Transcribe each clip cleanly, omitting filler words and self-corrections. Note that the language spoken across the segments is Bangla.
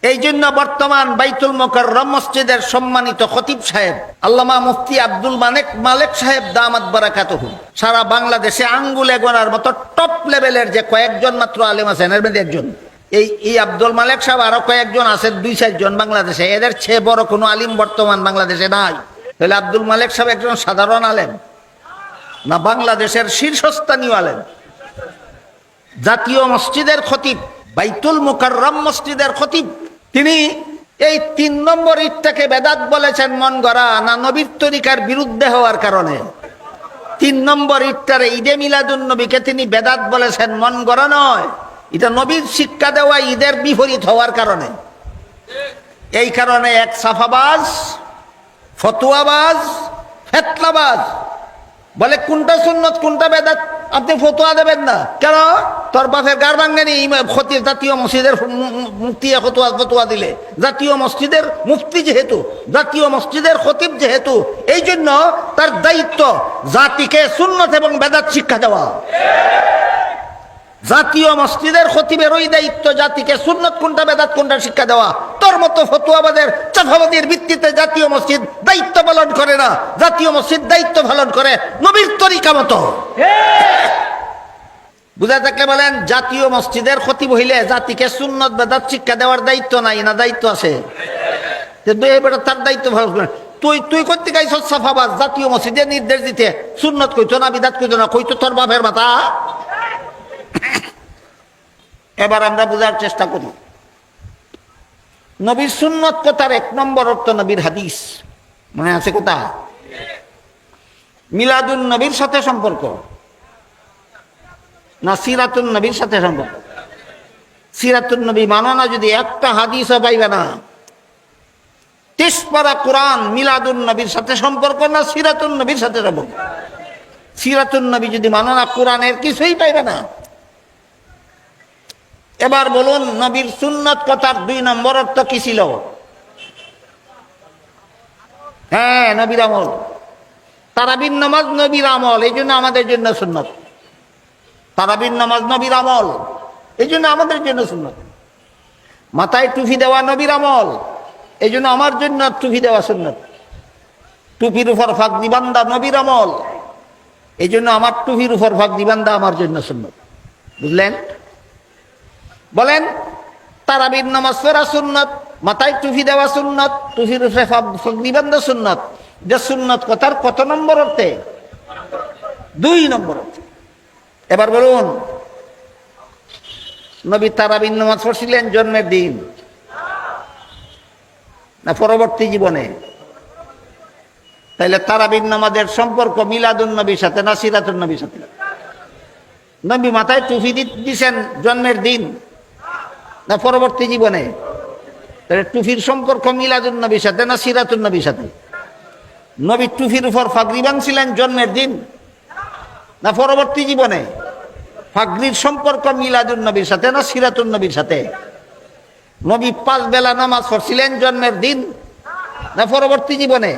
এই জন্য বর্তমান বাইতুল মুকাররম মসজিদের সম্মানিত খতিব সাহেব আল্লামা মুফতি আব্দুল মালেক সাহেব দামাত বারাকাতুহু সারা বাংলাদেশে আঙ্গুলে গোনার মতো টপ লেভেলের যে কয়েকজন মাত্র আলেম আছেন, এর মধ্যে একজন এই আব্দুল মালেক সাহেব। আরো কয়েকজন আছেন 2-4 জন বাংলাদেশে, এদের চেয়ে বড় কোনো আলিম বর্তমান বাংলাদেশে নাই। তাহলে আব্দুল মালেক সাহেব একজন সাধারণ আলেম না বাংলাদেশের শীর্ষস্থানীয় আলেম? জাতীয় মসজিদের খতিব, বাইতুল মুকাররম মসজিদের খতিব। তিনি এই 3 নম্বর ইটটাকে বেদাত বলেছেন মন গড়া না নবীর তরিকার বিরুদ্ধে হওয়ার কারণে? 3 নম্বর ইটটারে ঈদে মিলাদুন নবীকে তিনি বেদাত বলেছেন মন গড়া নয়, এটা নবীর শিক্ষা দেওয়া ঈদের বিপরীত হওয়ার কারণে। এই কারণে এক সাফাবাজ, ফতুয়াবাজ, ফেতলাবাজ বলে কোনটা সুন্নত কোনটা বেদাত আপনি ফতোয়া দেবেন না কেন? তোর বাপের গার ভাঙ্গেনি খতিব জাতীয় মসজিদের মুফতি ফতোয়া দিলে, জাতীয় মসজিদের মুফতি যেহেতু, জাতীয় মসজিদের খতিব যেহেতু, এই জন্য তার দায়িত্ব জাতিকে সুন্নত এবং বেদাত শিক্ষা দেওয়া। জাতীয় মসজিদের খতিবের ওই দায়িত্ব জাতিকে সুন্নত কোনটা বেদাত কোনটা শিক্ষা দেওয়া। তোর মতো ফতোয়াবাদের চাফাবাদের ভিত্তিতে জাতীয় মসজিদ দায়িত্ব পালন করে না, জাতীয় মসজিদ দায়িত্ব পালন করে নবীর তরিকা মতো। বুঝা থাকলে বলেন, জাতীয় মসজিদের খতিব হইলে জাতিকে সুন্নত বেদাত শিক্ষা দেওয়ার দায়িত্ব নাই না দায়িত্ব আছে? তার দায়িত্ব ভালো করে। তুই করতে গাইছ সাফাবাদ, জাতীয় মসজিদে নির্দেশ দিতে সুন্নত কইতো না বিদাত কইতো না, কইতো তোর বাপের মাথা। এবার আমরা বোঝার চেষ্টা করি, নবীর সুন্নত কথার 1 নম্বর অর্থ নবীর হাদিস। মনে আছে কথা? মিলাদুন নবীর সাথে সম্পর্ক না সিরাতুন নবীর সাথে সম্পর্ক? সিরাতুন নবী মানো না যদি একটা হাদিসও পাইবে না। 30 পারা কোরআন মিলাদুন নবীর সাথে সম্পর্ক না সিরাতুন নবীর সাথে সম্পর্ক? সিরাতুন নবী যদি মানো না কোরআনের কিছুই পাইবে না। এবার বলুন, নবীর সুন্নত কথার 2 নম্বর অর্থ কি ছিল? হ্যাঁ, নবীর আমল। তারাবির নামাজ নবীর আমল, এই জন্য আমাদের জন্য সুন্নত। তারাবির নামাজ নবীর আমল, এই জন্য আমাদের জন্য সুন্নত। মাথায় টুপি দেওয়া নবীর আমল, এই জন্য আমার জন্য টুপি দেওয়া সুন্নত। টুপির উপর ফাঁকদি বান্ধা নবীর আমল, এই জন্য আমার টুপির উপর ফাঁকদি বান্ধা আমার জন্য সুন্নত। বুঝলেন? বলেন, তারাবির নামাজ পড়া সুন্নত, মাথায় টুপি দেওয়া সুন্নত, টুপির উপরে ফাঁকদি বান্ধা সুন্নত। যে সুন্নত কথার কত নম্বর অর্থে? 2 নম্বর অর্থে। এবার বলুন, নবী তারাবির নামাজ পড়ছিলেন জন্মের দিন না পরবর্তী জীবনে? তাইলে তারাবির নামাজের সম্পর্ক মিলাদুন নবীর সাথে না সিরাতুন নবীর সাথে? নবী মাথায় টুপি দিছেন জন্মের দিন না পরবর্তী জীবনে? তাহলে টুপির সম্পর্ক মিলাদুন নবীর সাথে না সিরাতুন নবীর সাথে? নবী টুপির উপর ফাগরি বাঁধছিলেন জন্মের দিন না পরবর্তী জীবনে? ফাগরির সম্পর্ক মিলাদুন নবীর সাথে না সিরাতুন নবীর সাথে? নবী 5 বেলা নামাজ পড়ছিলেন জন্মের দিন না পরবর্তী জীবনে?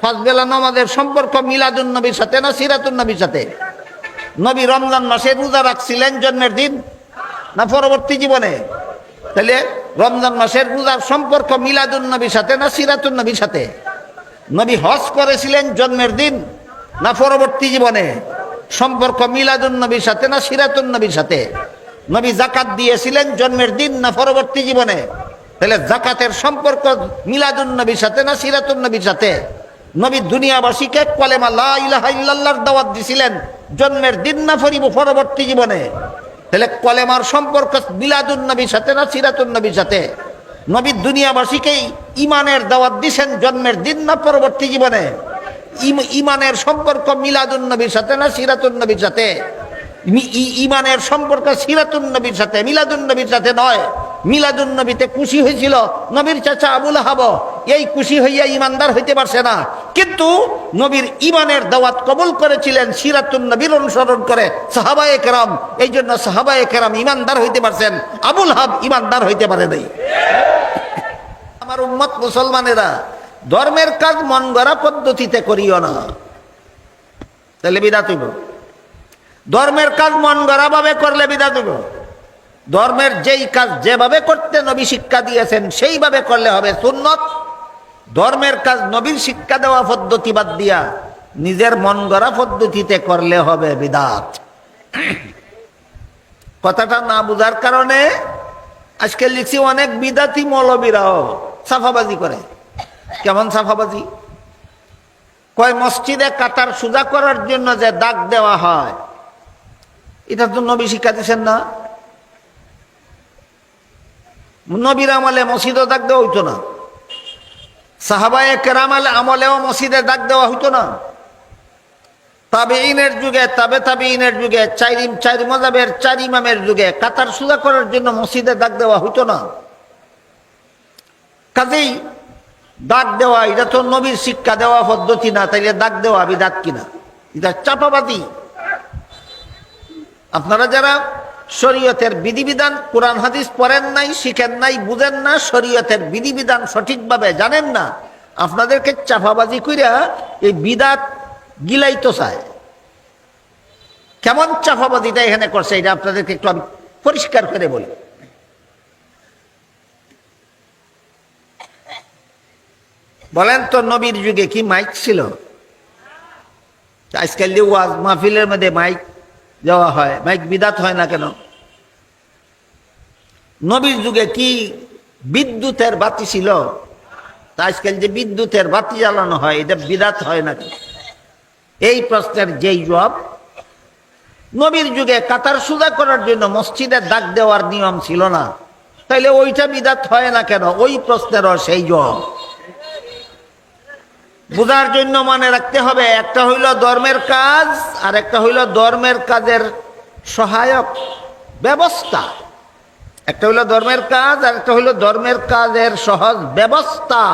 5 বেলা নামাজের সম্পর্ক মিলাদুন নবীর সাথে না সিরাতুন নবীর সাথে? নবী রমজান মাসে রোজা রাখছিলেন জন্মের দিন না পরবর্তী জীবনে? তাহলে রমজান মাসের রোজার সম্পর্ক মিলাদুন নবীর সাথে না সিরাতুন নবীর সাথে? নবী হজ করেছিলেন জন্মের দিন না পরবর্তী জীবনে? সম্পর্ক মিলাদুন নবীর সাথে না সিরাতুন নবীর সাথে? নবী যাকাত দিয়েছিলেন জন্মের দিন না পরবর্তী জীবনে? তাহলে যাকাতের সম্পর্ক মিলাদুন নবীর সাথে না সিরাতুন নবীর সাথে? নবী দুনিয়াবাসীকে কলেমা লা ইলাহা ইল্লাল্লাহর দাওয়াত দিয়েছিলেন জন্মের দিন না পরবর্তী জীবনে? তাহলে কলেমার সম্পর্ক মিলাদুন নবীর সাথে না সিরাতুন নবীর সাথে? নবী দুনিয়াবাসীকে ইমানের দাওয়াত দিয়েছেন জন্মের দিন না পরবর্তী জীবনে? ইমানের সম্পর্ক মিলাদুন নবীর সাথে না সিরাতুন নবীর সাথে? ইমানের সম্পর্ক সিরাতুন নবীর সাথে, মিলাদুন নবীর সাথে নয়। মিলাদুন নবীতে খুশি হয়েছিল নবীর চাচা আবুল আহাব, এই খুশি হইয়া ইমানদার হইতে পারছে না, কিন্তু নবীর ইমানের দাওয়াত কবুল করেছিলেন সিরাতুন নবীর অনুসরণ করে সাহাবায়ে কেরাম। এই জন্য সাহাবায়ে কেরাম ইমানদার হইতে পারছেন, আবুল আহাব ইমানদার হইতে পারে নাই। আমার উম্মত মুসলমানেরা, ধর্মের কাজ মন গড়া পদ্ধতিতে করিও না, তাহলে বিদাত হইব। ধর্মের কাজ মন গড়া ভাবে করলে বিদাত হইব। ধর্মের যেই কাজ যেভাবে করতে নবী শিক্ষা দিয়েছেন সেইভাবে করলে হবে সুন্নত। ধর্মের কাজ নবীর শিক্ষা দেওয়া পদ্ধতি বাদ দিয়া নিজের মন গড়া পদ্ধতিতে করলে হবে বিদাত। কথাটা না বুঝার কারণে আজকে লিখছি অনেক বিদাতি মৌলবীরাও সাফাবাজি করে। কেমন সাফাবাজি? কয় মসজিদে কাতার সোজা করার জন্য যে দাগ দেওয়া হয় এটা তো নবী শিক্ষা দিচ্ছেন না। নবীর আমলে মসজিদও দাগ দেওয়া হইতো না, সাহাবায়ে কেরাম আমলেও মসজিদে দাগ দেওয়া হইতো না, তাবেঈনের যুগে তাবেঈনের যুগে চার মাযহাবের 4 ইমামের যুগে কাতার সোজা করার জন্য মসজিদে দাগ দেওয়া হইতো না। কাজেই দাগ দেওয়া এটা তো নবীর শিক্ষা দেওয়া পদ্ধতি না, তাইলে দাগ দেওয়া বিদাত কিনা? এটা চাপাবাদী। আপনারা যারা শরীয়তের বিধিবিধান কোরআন হাদিস পড়েন নাই, শিখেন নাই, বুঝেন না, শরীয়তের বিধিবিধান সঠিকভাবে জানেন না, আপনাদেরকে চাপাবাজি কইরা এই বিদাত গিলাইতো চায়। কেমন চাপাবাজিটা এখানে করছে এটা আপনাদেরকে একটু আমি পরিষ্কার করে বলি। বলেন তো নবীর যুগে কি মাইক ছিল? আজকাল যে ওয়াজ মাহফিলের মধ্যে মাইক দেওয়া হয়, মাইক বিদাত হয় না কেন? নবীর যুগে কি বিদ্যুতের বাতি ছিল? তা আজকাল যে বিদ্যুতের বাতি জ্বালানো হয় এটা বিদাত হয় নাকি? এই প্রশ্নের যেই জবাব, নবীর যুগে কাতার সোজা করার জন্য মসজিদে দাগ দেওয়ার নিয়ম ছিল না, তাইলে ওইটা বিদাত হয় না কেন? ওই প্রশ্নেরও সেই জবাব। বুঝার জন্য মনে রাখতে হবে, একটা হইল ধর্মের কাজ আর একটা হইল ধর্মের কাজের সহায়ক ব্যবস্থা। একটা হইল ধর্মের কাজ আর একটা হইল ধর্মের কাজের সহজ ব্যবস্থা।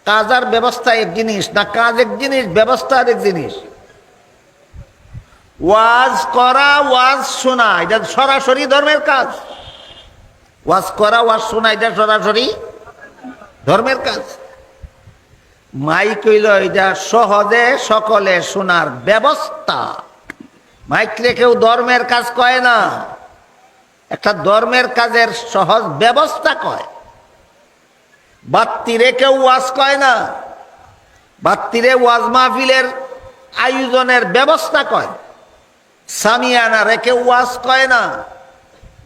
কাজ আর ব্যবস্থা এক জিনিস না, কাজ এক জিনিস, ব্যবস্থা আর এক জিনিস। ওয়াজ করা, ওয়াজ শোনা এটা সরাসরি ধর্মের কাজ। ওয়াজ করা, ওয়াজ শোনা এটা সরাসরি ধর্মের কাজ। মাইক হইল এটা সহজে সকলে শোনার ব্যবস্থা। মাইক রেখেও ধর্মের কাজ কয় না, একটা ধর্মের কাজের সহজ ব্যবস্থা কয়। বাত্তি রেখেও ওয়াজ কয় না, বাত্তিরে ওয়াজ মাহফিলের আয়োজনের ব্যবস্থা কয়। সামিয়ানা রেখে ওয়াজ কয় না,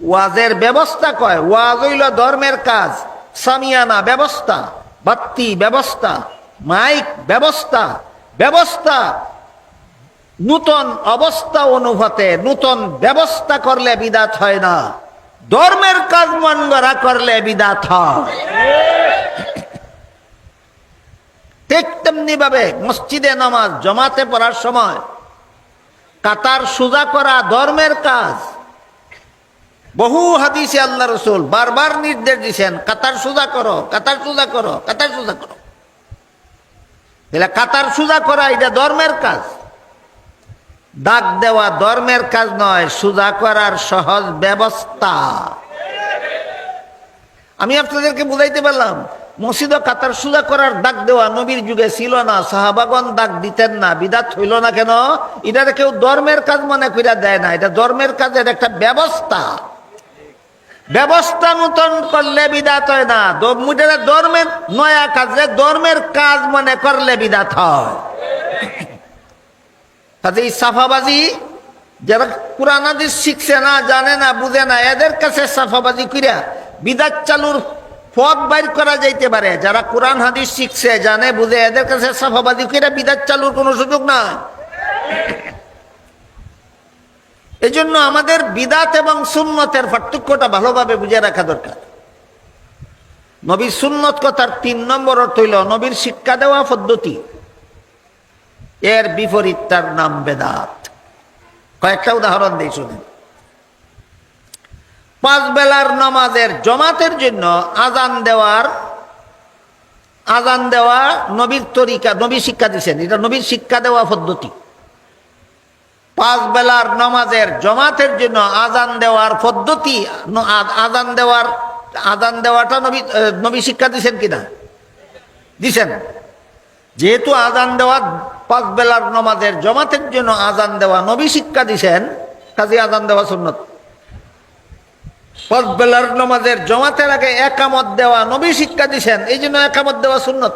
ওয়াজের ব্যবস্থা কয়। ওয়াজ হইল ধর্মের কাজ, সামিয়ানা ব্যবস্থা, বাত্তি ব্যবস্থা, মাইক ব্যবস্থা। ব্যবস্থা নূতন অবস্থা অনুভূতে নূতন ব্যবস্থা করলে বিদাত হয় না, ধর্মের কাজ মন গড়া করলে বিদাত হয়। ঠিক তেমনি ভাবে মসজিদে নামাজ জমাতে পড়ার সময় কাতার সোজা করা ধর্মের কাজ। বহু হাদিসে আল্লাহ রসুল বারবার নির্দেশ দিয়েছেন, কাতার সোজা করো, কাতার সোজা করো, কাতার সোজা করো। তাহলে কাতার সোজা করা এটা ধর্মের কাজ। দাগ দেওয়া ধর্মের কাজ নয়, সোজা করার সহজ ব্যবস্থা। আমি আপনাদেরকে বুঝাইতে পারলাম, মসজিদে কাতার সোজা করার দাগ দেওয়া নবীর যুগে ছিল না, সাহাবাগণ দাগ দিতেন না, বিদাত হইল না কেন? এটা কেউ ধর্মের কাজ মনে কইরা দেয় না, এটা ধর্মের কাজের একটা ব্যবস্থা। ব্যবস্থা নূতন করলে বিদাত হয় না, ধর্মের নয়া কাজে ধর্মের কাজ মনে করলে বিদাত হয়। কাজে সাফাবাজি যারা কুরআন হাদিস শিখছে না, জানে না, বুঝে না, এদের কাছে সাফাবাজি কইরা বিদাত চালুর পথ বাইর করা যাইতে পারে। যারা কোরআন হাদিস শিখছে, জানে, বুঝে, এদের কাছে সাফাবাজি কইরা বিদাত চালুর কোনো সুযোগ নাই। এই জন্য আমাদের বিদাত এবং সুন্নতের পার্থক্যটা ভালোভাবে বুঝে রাখা দরকার। নবীর সুন্নত কথার 3 নম্বর অর্থ হইল নবীর শিক্ষা দেওয়া পদ্ধতি, এর বিপরীত তার নাম বেদাত। কয়েকটা উদাহরণ দিই শুনেন। 5 বেলার নামাজের জমাতের জন্য আজান দেওয়া নবীর তরিকা, নবী শিক্ষা দিয়েছেন, এটা নবীর শিক্ষা দেওয়া পদ্ধতি। 5 বেলার নামাজের জমাতের জন্য আজান দেওয়ার পদ্ধতি, আজান দেওয়াটা নবী শিক্ষা দিয়েছেন কিনা? দিছেন। যেহেতু আজান দেওয়া 5 বেলার নামাজের জমাতের জন্য আজান দেওয়া নবী শিক্ষা দিছেন, কাজে আজান দেওয়া সুন্নত। পাঁচ বেলার নামাজের জমাতের আগে একামত দেওয়া নবী শিক্ষা দিয়েছেন, এই জন্য একামত দেওয়া সুন্নত।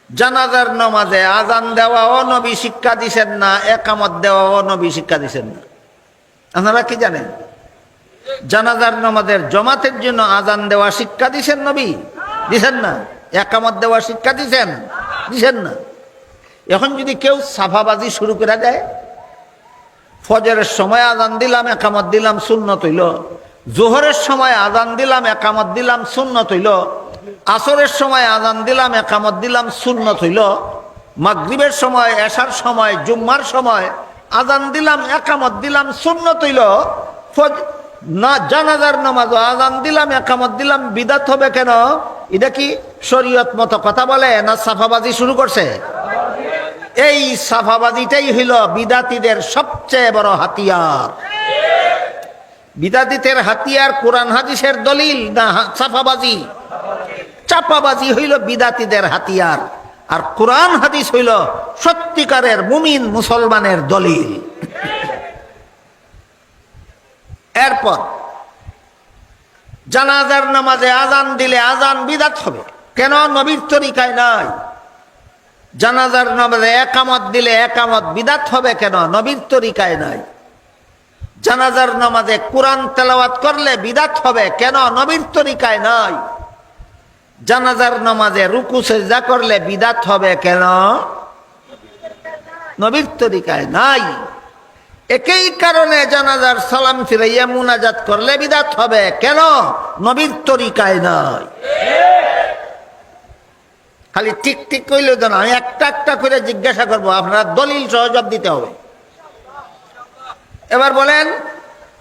জানাজার নামাজে আজান দেওয়াও নবী শিক্ষা দিছেন না, একামত দেওয়াও নবী শিক্ষা দিছেন না। আপনারা কি জানেন? জানাজার নামাজের জমাতের জন্য আজান দেওয়া শিক্ষা দিছেন নবী? দিছেন না। একামত দেওয়া শিক্ষা দিছেন? দিছেন না। এখন যদি কেউ সাফাবাজি শুরু করে দেয়, ফজরের সময় আজান দিলাম একামত দিলাম সুন্নত হইল, জোহরের সময় আজান দিলাম একামত দিলাম সুন্নত হইল, আসরের সময় আজান দিলাম একামত দিলাম সুন্নত হইল, মাগরিবের সময় এশার সময় জুম্মার সময় আজান দিলাম একামত দিলাম সুন্নত হইল, না জানাজার নামাজ আজান দিলাম একামত দিলাম বিদাত হবে কেন? এটা কি শরীয়ত মতো কথা বলে না সাফাবাজি শুরু করছে? এই সাফাবাজিটাই হইল বিদাতীদের সবচেয়ে বড় হাতিয়ার। বিদাতীদের হাতিয়ার কোরআন হাদিসের দলিল না সাফাবাজি? চাপাবাজি হইল বিদাতীদের হাতিয়ার, আর কোরআন হাদিস হইল সত্যিকারের মুমিন মুসলমানের দলিল। এরপর জানাজার নামাজে আজান দিলে আজান বিদাত হবে কেন? নবীর তরিকায় নাই। জানাজার নামাজে একামত দিলে একামত বিদাত হবে কেন? নবীর তরিকায় নাই। জানাজার নামাজে কোরআন তেলাওয়াত করলে বিদাত হবে কেন? নবীর তরিকায় নাই। জানাজার নামাজে রুকু সেজদা করলে বিদাত হবে কেন? নবীর তরিকায় নাই। একই কারণে জানাজার সালাম ফিরাইয়া মুনাজাত করলে বিদাত হবে কেন? নবীর তরিকায় নাই। খালি ঠিক ঠিক কইলে তো না, আমি একটা একটা করে জিজ্ঞাসা করবো, আপনারা দলিল সহ জবাব দিতে হবে। এবার বলেন,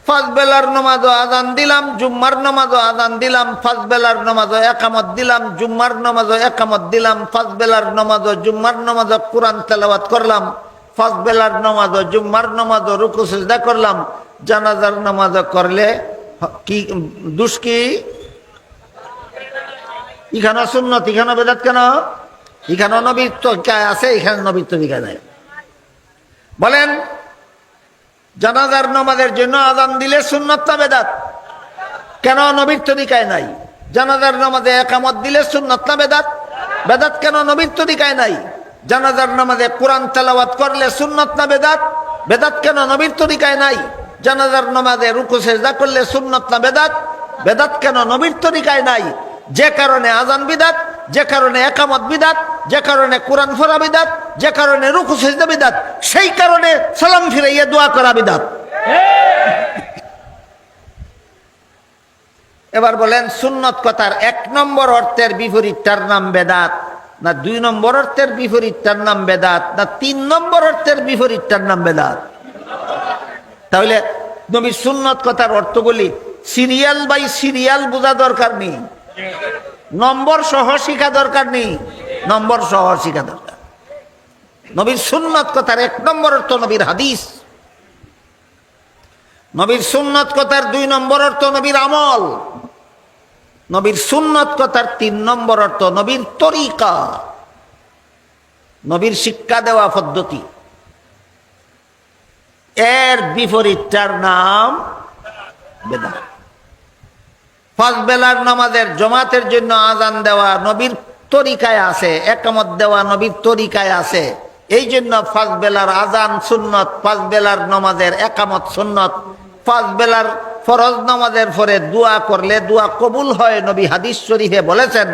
ফার্স্ট বেলার নামাজও আজান দিলাম, জুম্মার নামাজও আজান দিলাম, ফার্স্ট বেলার নামাজও একামত দিলাম, জুম্মার নামাজও একামত দিলাম, ফার্স্ট বেলার নামাজও জুম্মার নামাজও কোরআন তেলাওয়াত করলাম, ফার্স্ট বেলার নামাজও জুম্মার নামাজও রুকু সিজদা করলাম, জানাজার নামাজও করলে কি দোষ? কি এখানে সুন্নত এখানে বেদাত কেন? এখানে নবীর তরিকায় আছে, এখানে নবীর তরিকায় নাই। বলেন, জানাজার নামাজের জন্য আজান দিলে সুন্নত না বেদাত? কেন? নবীর তরিকায় নাই। জানাজার নামাজে একামত দিলে সুন্নত না বেদাত? বেদাত কেন? নবীর তরিকায় নাই। জানাজার নামাজে কোরআন তেলাওয়াত করলে সুন্নত না বেদাত? বেদাত কেন? নবীর তরিকায় নাই। জানাজার নামাজে রুকু সিজদা করলে সুন্নত না বেদাত? বেদাত কেন? নবীর তরিকায় নাই। যে কারণে আজান বিদাত, যে কারণে একামত বিদাত, যে কারণে কোরআন পড়া বিদাত, যে কারণে রুকু সিজদা বিদাত, সেই কারণে সালাম ফিরাইয়া দোয়া করা বিদাত। এবার বলেন, সুন্নত কথার এক নম্বর অর্থের বিপরীতটার নাম বেদাত, না দুই নম্বর অর্থের বিপরীতটার নাম বেদাত, না তিন নম্বর অর্থের বিপরীতটার নাম বেদাত? তাহলে নবীর সুন্নত কথার অর্থগুলি সিরিয়াল বাই সিরিয়াল বোঝা দরকার নেই, নম্বর সহ শিখা দরকার নেই, নম্বর সহ শিখা দরকার। নবীর সুন্নত কথার এক নম্বর অর্থ নবীর হাদিস, নবীর সুন্নত কথার দুই নম্বর অর্থ নবীর আমল, নবীর সুন্নত কথার তিন নম্বর অর্থ নবীর তরিকা, নবীর শিক্ষা দেওয়া পদ্ধতি। এর বিপরীতটার নাম বেদাত। ফার্স্ট বেলার নামাজের জমাতের জন্য আজান দেওয়া নবীর তরিকায় আছে, একামত দেওয়া নবীর তরিকায় আছে, এই জন্য ফার্স্ট বেলার আজান সুন্নত, ফার্স্ট বেলার নামাজের একামত সুন্নত। ফার্স্ট বেলার ফরজ নামাজের পরে দোয়া করলে দোয়া কবুল হয়, নবী হাদিস শরীফে বলেছেন।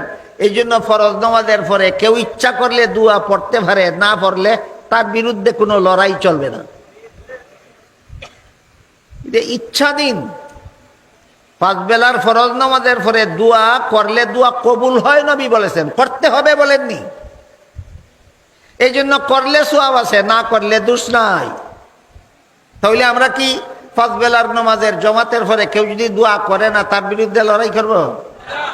এই জন্য ফরজ নামাজের পরে কেউ ইচ্ছা করলে দোয়া পড়তে পারে, না পড়লে তার বিরুদ্ধে কোনো লড়াই চলবে না, এটা ইচ্ছাধীন। পাঁচ বেলার ফরজ নামাজের পরে দোয়া করলে দোয়া কবুল হয়, নবী বলেছেন, করতে হবে বলেননি। এই জন্য করলে সওয়াব আছে, না করলে দোষ নাই। তাহলে আমরা কি পাঁচ বেলার নামাজের জমাতের পরে কেউ যদি দোয়া করে না, তার বিরুদ্ধে লড়াই করব?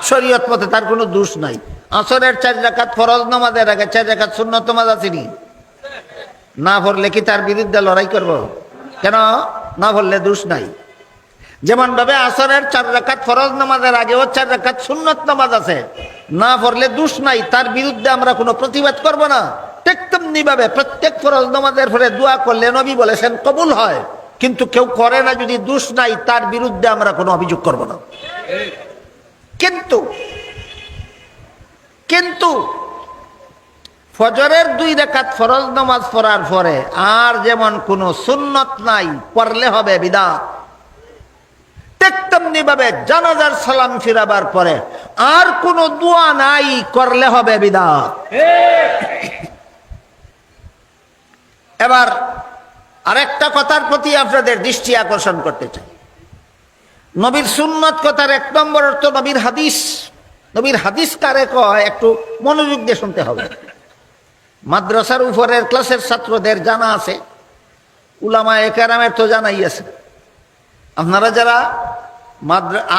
শরীয়ত মতে তার কোনো দোষ নাই। আসরের 4 রাকাত ফরজ নামাজের আগে 4 রাকাত সুন্নত নামাজ আসেনি, না পড়লে কি তার বিরুদ্ধে লড়াই করব? কেন? না পড়লে দোষ নাই। যেমন ভাবে আসরের 4 রাকাত ফরজ নামাজের আগেও 4 রাকাত সুন্নত নামাজ আছে, না পড়লে দোষ নাই, তার বিরুদ্ধে আমরা কোনো প্রতিবাদ করব না। ঠিক তেমনি ভাবে প্রত্যেক ফরজ নামাজের পরে দোয়া করলে নবী বলেছেন কবুল হয়, কিন্তু কেউ করে না যদি দোষ নাই, তার বিরুদ্ধে আমরা কোনো অভিযোগ করব না। কিন্তু কিন্তু ফজরের 2 রাকাত ফরজ নামাজ পড়ার পরে আর যেমন কোনো সুন্নত নাই, পড়লে হবে বিদআত। তেমনি ভাবে জানাজার সালাম ফিরাবার পরে আর কোনো দোয়া নাই, করলে হবে বিদআত। এবার আরেকটা কথার প্রতি আপনাদের দৃষ্টি আকর্ষণ করতে চাই। নবীর সুন্নত কথার 1 নম্বর অর্থ নবীর হাদিস। নবীর হাদিস কারে কয় একটু মনোযোগ দিয়ে শুনতে হবে। মাদ্রাসার উপরের ক্লাসের ছাত্রদের জানা আছে, উলামায়ে কেরামের তো জানাই আছে। আপনারা যারা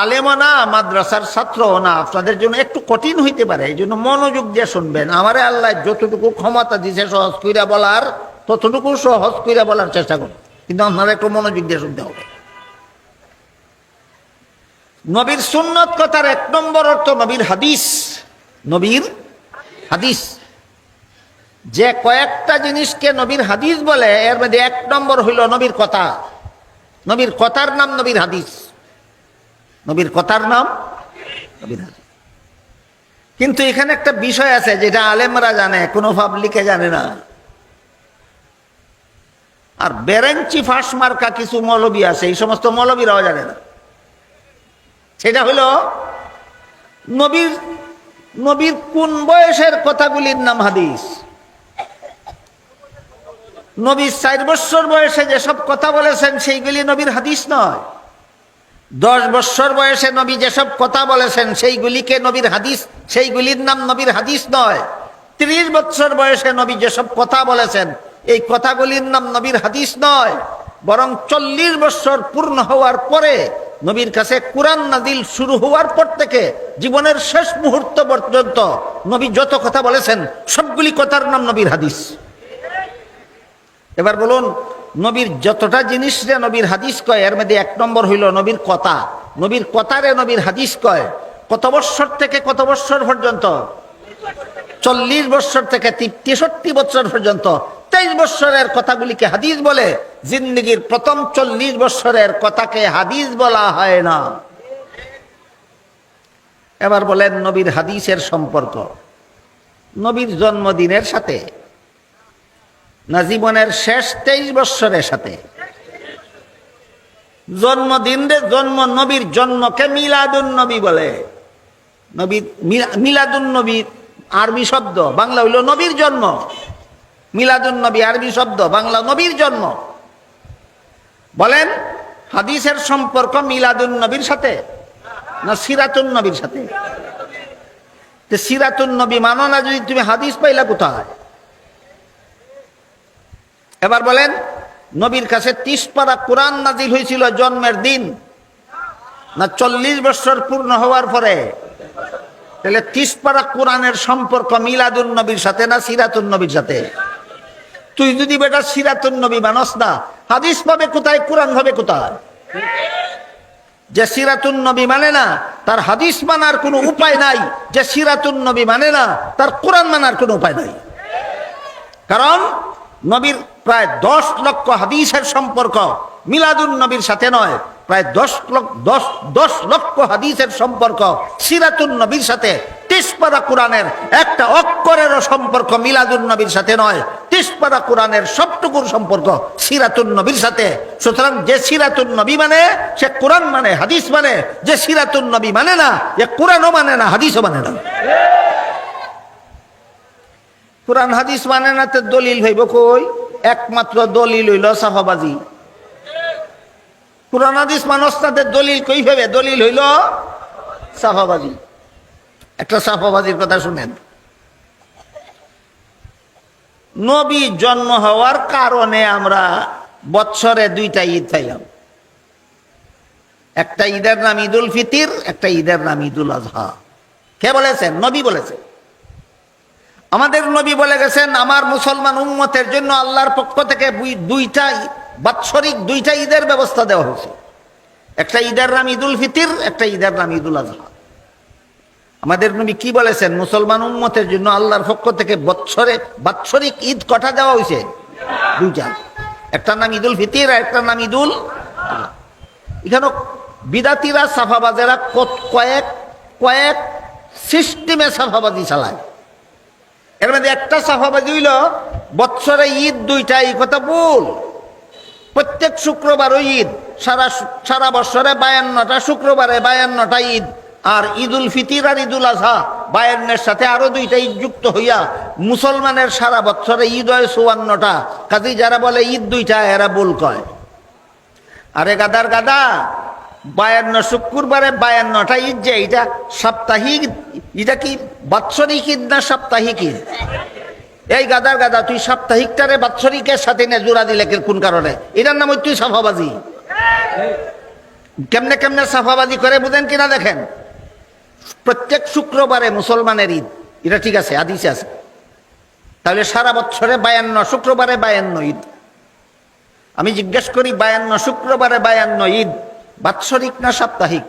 আলেমও না, মাদ্রাসার ছাত্রও না, আপনাদের জন্য একটু কঠিন হইতে পারে, এই জন্য মনোযোগ দিয়ে শুনবেন। আমারে আল্লাহ যতটুকু ক্ষমতা দিছে সহজ কইরা বলার, ততটুকু সহজ কইরা বলার চেষ্টা করুন, কিন্তু আপনারা একটু মনোযোগ দিয়ে শুনতে হবে। নবীর সুন্নত কথার 1 নম্বর অর্থ নবীর হাদিস। নবীর হাদিস, যে কয়েকটা জিনিসকে নবীর হাদিস বলে এর মধ্যে 1 নম্বর হইল নবীর কথা। নবীর কথার নাম নবীর হাদিস। নবীর কথার নাম নবীর হাদিস। কিন্তু এখানে একটা বিষয় আছে যেটা আলেমরা জানে, কোনো পাবলিকে জানে না। আর বেরেঞ্চি ফাঁস মার্কা কিছু মৌলবী আছে, এই সমস্ত মৌলবীরাও জানে না। সেটা হলো নবীর কোন বয়সের কথাগুলির নাম হাদিস। নবী 4 বছর বয়সে যেসব কথা বলেছেন সেইগুলি নবীর হাদিস নয়। 10 বছর বয়সে নবী যেসব কথা বলেছেন সেইগুলিকে নবীর হাদিস, সেইগুলির নাম নবীর হাদিস নয়। 30 বছর বয়সে নবী যেসব কথা বলেছেন এই কথাগুলির নাম নবীর হাদিস নয়, বরং 40 বছর পূর্ণ হওয়ার পরে নবীর কাছে কুরআন নাজিল শুরু হওয়ার পর থেকে জীবনের শেষ মুহূর্ত পর্যন্ত নবী যত কথা বলেছেন সবগুলি কথার নাম নবীর হাদিস। এবার বলুন, নবীর যতটা জিনিস রে নবীর হাদিস কয় এর মধ্যে 1 নম্বর হইল নবীর কথা। নবীর কথারে নবীর হাদিস কয়। কত বছর থেকে কত বছর পর্যন্ত? 40 বছর থেকে 63 বছর পর্যন্ত 23 বছরের কথাগুলিকে হাদিস বলে। জিন্দেগির প্রথম 40 বছরের কথাকে হাদিস বলা হয় না। এবার বলেন নবীর হাদিসের সম্পর্ক নবীর জন্মদিনের সাথে না জীবনের শেষ 23 বছরের সাথে? জন্মদিন রে জন্ম, নবীর জন্মকে মিলাদুন নবী বলে। নবী মিলাদুন নবী আরবি শব্দ, বাংলা হইল নবীর জন্ম। মিলাদুন নবী আরবি শব্দ, বাংলা নবীর জন্ম। বলেন হাদিসের সম্পর্ক মিলাদুন নবীর সাথে না সিরাতুন নবীর সাথে? সিরাতুন নবী মানো না যদি তুমি হাদিস পাইলা কোথায়? এবার বলেন নবীর কাছে 30 পারা কোরআন নাজিল হয়েছিল জন্মের দিন না 40 বছর পূর্ণ হওয়ার পরে? তাহলে 30 পারা কোরআনের সম্পর্ক মিলাদুন নবীর সাথে না সিরাতুন নবীর সাথে? তুই যদি বেটা সিরাতুন নবী মানস না, হাদিস পাবে কোথায়, কোরআন হবে কোথায়? যে সিরাতুন নবী মানে না তার হাদিস মানার কোনো উপায় নাই, যে সিরাতুন নবী মানে না তার কোরআন মানার কোনো উপায় নাই। কারণ নবীর প্রায় 10 লক্ষ হাদিসের সম্পর্ক মিলাদুন নবীর সাথে নয়, প্রায় 10 লক্ষ হাদিসের সম্পর্ক সিরাতুন নবীর সাথে। 30 পারা কোরআনের একটা অক্ষরেরও সম্পর্ক মিলাদুন নবীর সাথে নয়। 30 পারা কোরআনের সবটুকুর সম্পর্ক সিরাতুন নবীর সাথে। সুতরাং যে সিরাতুন নবী মানে সে কোরআন মানে, হাদিস মানে। যে সিরাতুন নবী মানে না, যে কোরআনও মানে না, হাদিসও মানে না। কোরআন হাদিস মানে না তো দলিল হইব কই? একমাত্র দলিল হইল সাফাবাজি। কোরআন হাদিস মানুষ তাদের দলিল কই হবে? দলিল হইল সাফাবাজি। একটা সাফাবাজির কথা শুনেন। নবী জন্ম হওয়ার কারণে আমরা বৎসরে 2টা ঈদ পাইলাম। একটা ঈদের নাম ঈদুল ফিতির, একটা ঈদের নাম ঈদুল আজহা। কে বলেছেন? নবী বলেছেন। আমাদের নবী বলে গেছেন আমার মুসলমান উম্মতের জন্য আল্লাহর পক্ষ থেকে 2টা বাৎসরিক 2টা ঈদের ব্যবস্থা দেওয়া হয়েছে। একটা ঈদের নাম ঈদুল ফিতির, একটা ঈদের নাম ঈদুল আজহা। আমাদের নবী কি বলেছেন? মুসলমান উম্মতের জন্য আল্লাহর পক্ষ থেকে বাৎসরিক ঈদ কটা দেওয়া হয়েছে? 2টা। একটার নাম ঈদুল ফিতির আর একটার নাম ঈদুল। এখানে বিদাতিরা সাফাবাজেরা কয়েক কয়েক সিস্টেমে সাফাবাজি চালায়। এর মধ্যে একটা সাফাবাজি হইল বৎসরে ঈদ দুইটা, এই কথা ভুল। প্রত্যেক শুক্রবারও ঈদ, সারা বৎসরে 52টা শুক্রবারে 52টা ঈদ। আর ঈদুল ফিতির আর ঈদুল আজহা 52-এর সাথে আরো দুইটা ঈদ যুক্ত হইয়া মুসলমানের সারা বৎসরে ঈদ হয় 54টা। কাজী যারা বলে ঈদ দুইটা এরা ভুল কয়। আরে গাদার গাদা, 52 শুক্রবারে 52টা ঈদ যে এটা সাপ্তাহিক, এটা কি বাৎসরিক ঈদ না সাপ্তাহিক ঈদ? এই গাদার গাদা, তুই সাপ্তাহিকটারে বাৎসরিকের সাথে না জোড়া দিলে কোন কারণে? এটার নাম তুই সাফাবাজি। কেমনে কেমনে সাফাবাজি করে বুঝেন কিনা দেখেন। প্রত্যেক শুক্রবারে মুসলমানের ঈদ, এটা ঠিক আছে, হাদিসে আছে। তাহলে সারা বছরে 52 শুক্রবারে 52 ঈদ। আমি জিজ্ঞেস করি 52 শুক্রবারে 52 ঈদ বাৎসরিক না সাপ্তাহিক?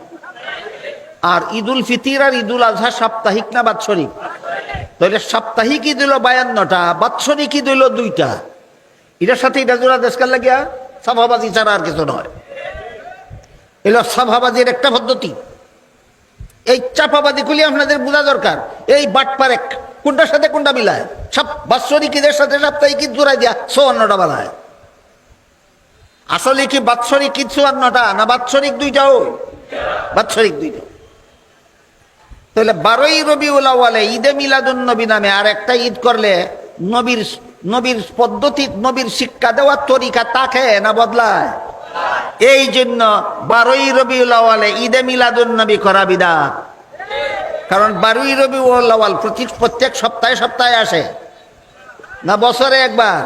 আর ঈদুল ফিতির আর ঈদুল আজহা সাপ্তাহিক না বাৎসরিক? তাহলে সাপ্তাহিক ঈদ হলো 52টা, বাৎসরিক ঈদ হলো 2টা। এটার সাথে এটা জোড়া দেশকার লাগিয়া সাফাবাজি ছাড়া আর কিছু নয়। এলো সাফাবাজির একটা পদ্ধতি। এই চাপাবাজি গুলি আপনাদের বোঝা দরকার। এই বাটপারে কোনটার সাথে কোনটা মিলায়? সব বাৎসরিক ঈদের সাথে সাপ্তাহিক ঈদ জোড়াই দিয়া 54টা বানায়। আসলে কি বাৎসরিক ঈদ 54টা না বাৎসরিক 2টাও? বাৎসরিক 2টা। তাহলে 12ই রবিউল আউয়ালে ঈদে মিলাদুন নবী নামে আর একটা ঈদ করলে নবীর পদ্ধতি, নবীর শিক্ষা দেওয়ার তরিকা তাকে না বদলায়? এই জন্য 12ই রবিউল আউয়ালে ঈদে মিলাদুন নবী করা বিদআত। কারণ 12ই রবিউল আউয়াল প্রত্যেক সপ্তাহে সপ্তাহে আসে না বছরে একবার?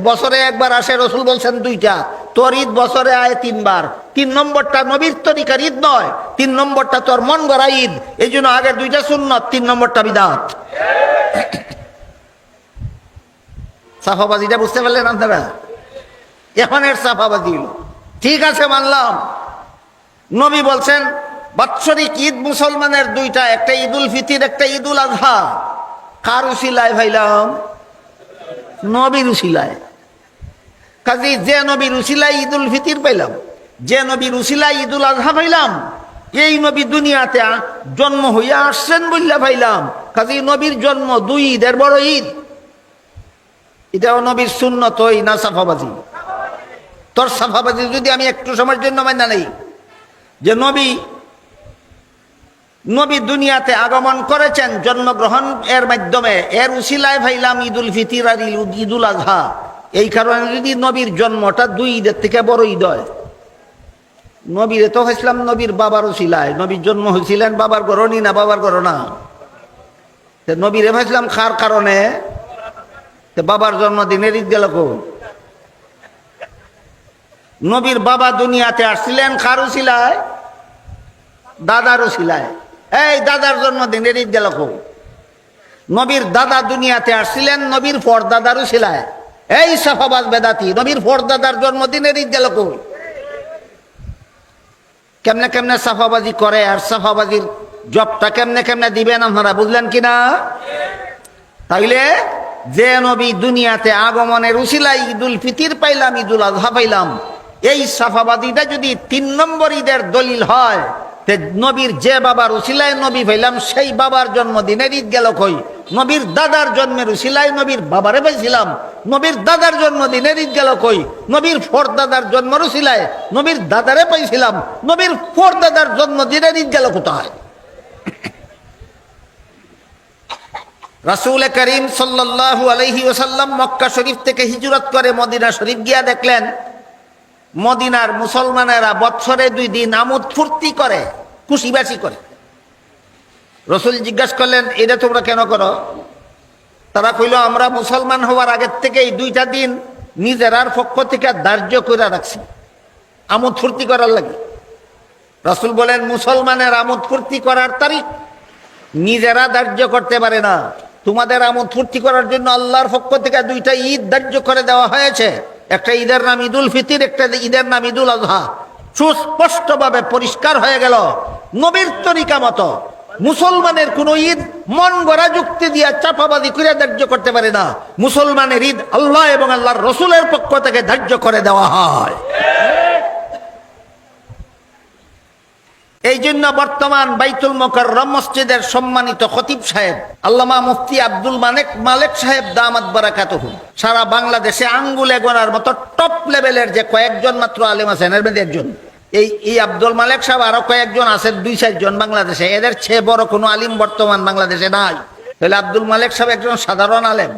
বছরে একবার আসে, রসুল বলছেন 2টা। তোর ঈদ বছরে আয় 3বার। 3 নম্বরটা নবীর তরিকার ঈদ নয়, 3 নম্বরটা তোর মন গড়া ঈদ। এই জন্য আগের 2টা সুন্নত, 3 নম্বরটা বিদআত। সাফাবাজিটা বুঝতে পারলেন আপনারা? এখন এর সাফাবাজি ঠিক আছে, মানলাম। নবী বলছেন বাৎসরিক ঈদ মুসলমানের 2টা, একটা ঈদুল ফিতির একটা ঈদুল আজহা। কার উসিলায় ভাইলাম? নবীর উসিলায়। কাজী যে নবীর উসিলায় ঈদুল ফিতির পাইলাম, যে নবীর উসিলায় ঈদুল আজহা পাইলাম, এই নবী দুনিয়াতে জন্ম হইয়া আসছেন বললা পাইলাম। কাজী নবীর জন্ম 2 ঈদের বড় ঈদ। এটাও নবীর সুন্নত হই না সাফাবাজি? তোর সাফাবাজি যদি আমি একটু সময়ের জন্য মাইনা নেই যে নবী দুনিয়াতে আগমন করেছেন জন্মগ্রহণ এর মাধ্যমে, এর উসিলায় ভাইলাম ঈদুল ফিতির আর ঈদুল আজহা। এই কারণে যদি নবীর জন্মটা 2 ঈদের থেকে বড় ঈদ হয়, নবীর তো হয়েছিলাম নবীর বাবার উসিলায়। নবীর জন্ম হয়েছিলেন বাবার গরণী না বাবার গরণা? নবীরে ভাইছিলাম খার কারণে, বাবার জন্মদিনের ঈদ গেল কো? নবীর বাবা দুনিয়াতে আসছিলেন কার উসিলায়? দাদার উসিলায়। এই দাদার জন্মদিনের ঈদ গেল কো? নবীর দাদা দুনিয়াতে আসছিলেন নবীর পরদাদার উসিলায়। এই সাফাবাজ বেদাতি, নবীর পরদাদার জন্মদিনের ঈদ গেল কো? কেমনে কেমনে সাফাবাজি করে, আর সাফাবাজির জবটা কেমনে কেমনে দিবেন আপনারা বুঝলেন কিনা? তাইলে যে নবী দুনিয়াতে আগমনের উসিলায় ঈদুল ফিতির পাইলাম, ঈদুল আজহা পাইলাম, এই সাফাবাদীটা যদি 3 নম্বর ঈদের দলিল হয়, তে নবীর যে বাবার উসিলায় নবী পাইলাম সেই বাবার জন্মদিনের ঈদ গেল কই? নবীর দাদার জন্মের উসিলায় নবীর বাবারে পাইছিলাম, নবীর দাদার জন্মদিনের ঈদ গেল কই? নবীর পরদাদার জন্মের উসিলায় নবীর দাদারে পাইছিলাম, নবীর পরদাদার জন্মদিনের ঈদ গেল কোথায়? রাসূল করিম সাল্লাল্লাহু আলাইহি ওয়াসাল্লাম মক্কা শরীফ থেকে হিজরত করে মদিনা শরীফ গিয়া দেখলেন মদিনার মুসলমানেরা বছরে 2 দিন আমোদ ফুর্তি করে, খুশিবাসি করে। রসুল জিজ্ঞাসা করলেন, এটা তোমরা কেন করো? তারা কইল, আমরা মুসলমান হওয়ার আগের থেকে এই 2টা দিন নিজেরার পক্ষ থেকে ধার্য করে রাখছি আমোদ ফুর্তি করার লাগে। রসুল বলেন, মুসলমানের আমোদ ফুর্তি করার তারিখ নিজেরা ধার্য করতে পারে না। তোমাদের আমোদ ফুর্তি করার জন্য আল্লাহর পক্ষ থেকে 2টা ঈদ ধার্য করে দেওয়া হয়েছে। একটা ঈদের নাম ঈদুল ফিতির, একটা ঈদের নাম ঈদুল আজহা। সুস্পষ্টভাবে পরিষ্কার হয়ে গেল নবীর তরিকা মতো মুসলমানের কোনো ঈদ মন গড়া যুক্তি দিয়া চাপাবাদি করে ধার্য করতে পারে না। মুসলমানের ঈদ আল্লাহ এবং আল্লাহর রসুলের পক্ষ থেকে ধার্য করে দেওয়া হয়। এই জন্য বর্তমান বাইতুল মুকাররম মসজিদের সম্মানিত খতিব সাহেব আল্লামা মুফতি আব্দুল মালেক সাহেব দামাত বারাকাতুহু সারা বাংলাদেশে আঙ্গুলে গোনার মতো টপ লেভেলের যে কয়েকজন মাত্র আলেম আছেন, এর মধ্যে একজন এই আব্দুল মালেক সাহেব। আরো কয়েকজন আছেন 2-4 জন বাংলাদেশে, এদের চেয়ে বড় কোনো আলিম বর্তমান বাংলাদেশে নাই। তাহলে আব্দুল মালেক সাহেব একজন সাধারণ আলেম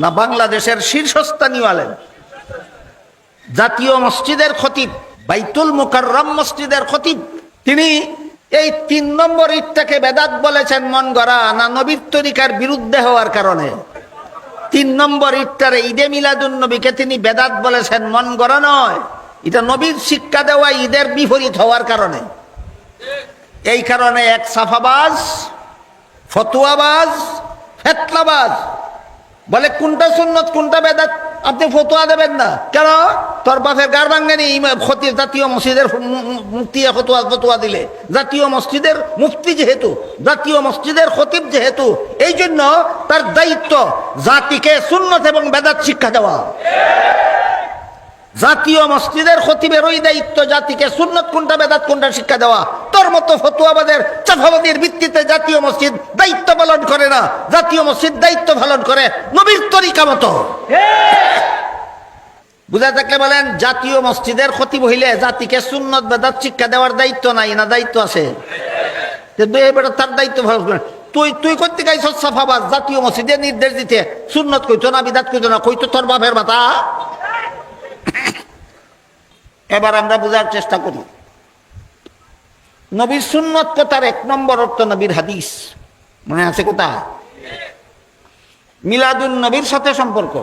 না বাংলাদেশের শীর্ষস্থানীয় আলেম, জাতীয় মসজিদের খতিব, বাইতুল মুকাররম মসজিদের খতিব। তিনি এই 3 নম্বর ঈদটাকে বেদাত বলেছেন মন গড়া না নবীর তরিকার বিরুদ্ধে হওয়ার কারণে। 3 নম্বর ঈদটারে ঈদে মিলাদুন নবীকে তিনি বেদাত বলেছেন মন গড়া নয়, এটা নবীর শিক্ষা দেওয়া ঈদের বিপরীত হওয়ার কারণে। এই কারণে এক সাফাবাজ, ফতুয়াবাজ, ফেতনাবাজ বলে কোনটা সুন্নত কোনটা বেদাত আপনি ফতোয়া দেবেন না কেন? তোর বাপের গার ভাঙ্গেনি খতিব জাতীয় মসজিদের মুফতি ফতোয়া দিলে, জাতীয় মসজিদের মুফতি যেহেতু, জাতীয় মসজিদের খতিব যেহেতু, এই জন্য তার দায়িত্ব জাতিকে সুন্নত এবং বেদাত শিক্ষা দেওয়া। জাতীয় মসজিদের খতিবের ওই দায়িত্ব জাতিকে সুন্নত কোনটা বেদাত কোনটা শিক্ষা দেওয়া। তোর মতো ফতুয়াবাদের চাফাবাদের ভিত্তিতে জাতীয় মসজিদ দায়িত্ব পালন করে না, জাতীয় মসজিদ দায়িত্ব পালন করে নবীর তরিকা মতো। বুঝা থাকলে বলেন, জাতীয় মসজিদের খতিব হইলে জাতিকে সুন্নত বেদাত শিক্ষা দেওয়ার দায়িত্ব নাই না দায়িত্ব আছে? তার দায়িত্ব ভালো করে। তুই করতে গাইছ সাফাবাদ জাতীয় মসজিদে নির্দেশ দিতে সুন্নত কইতো না বিদাত কইতো না, কইতো তোর বাপের মাথা। এবার আমরা বোঝার চেষ্টা করি নবীর সুন্নত কথার 1 নম্বর অর্থ নবীর হাদিস। মনে আছে কথা? মিলাদুন নবীর সাথে সম্পর্ক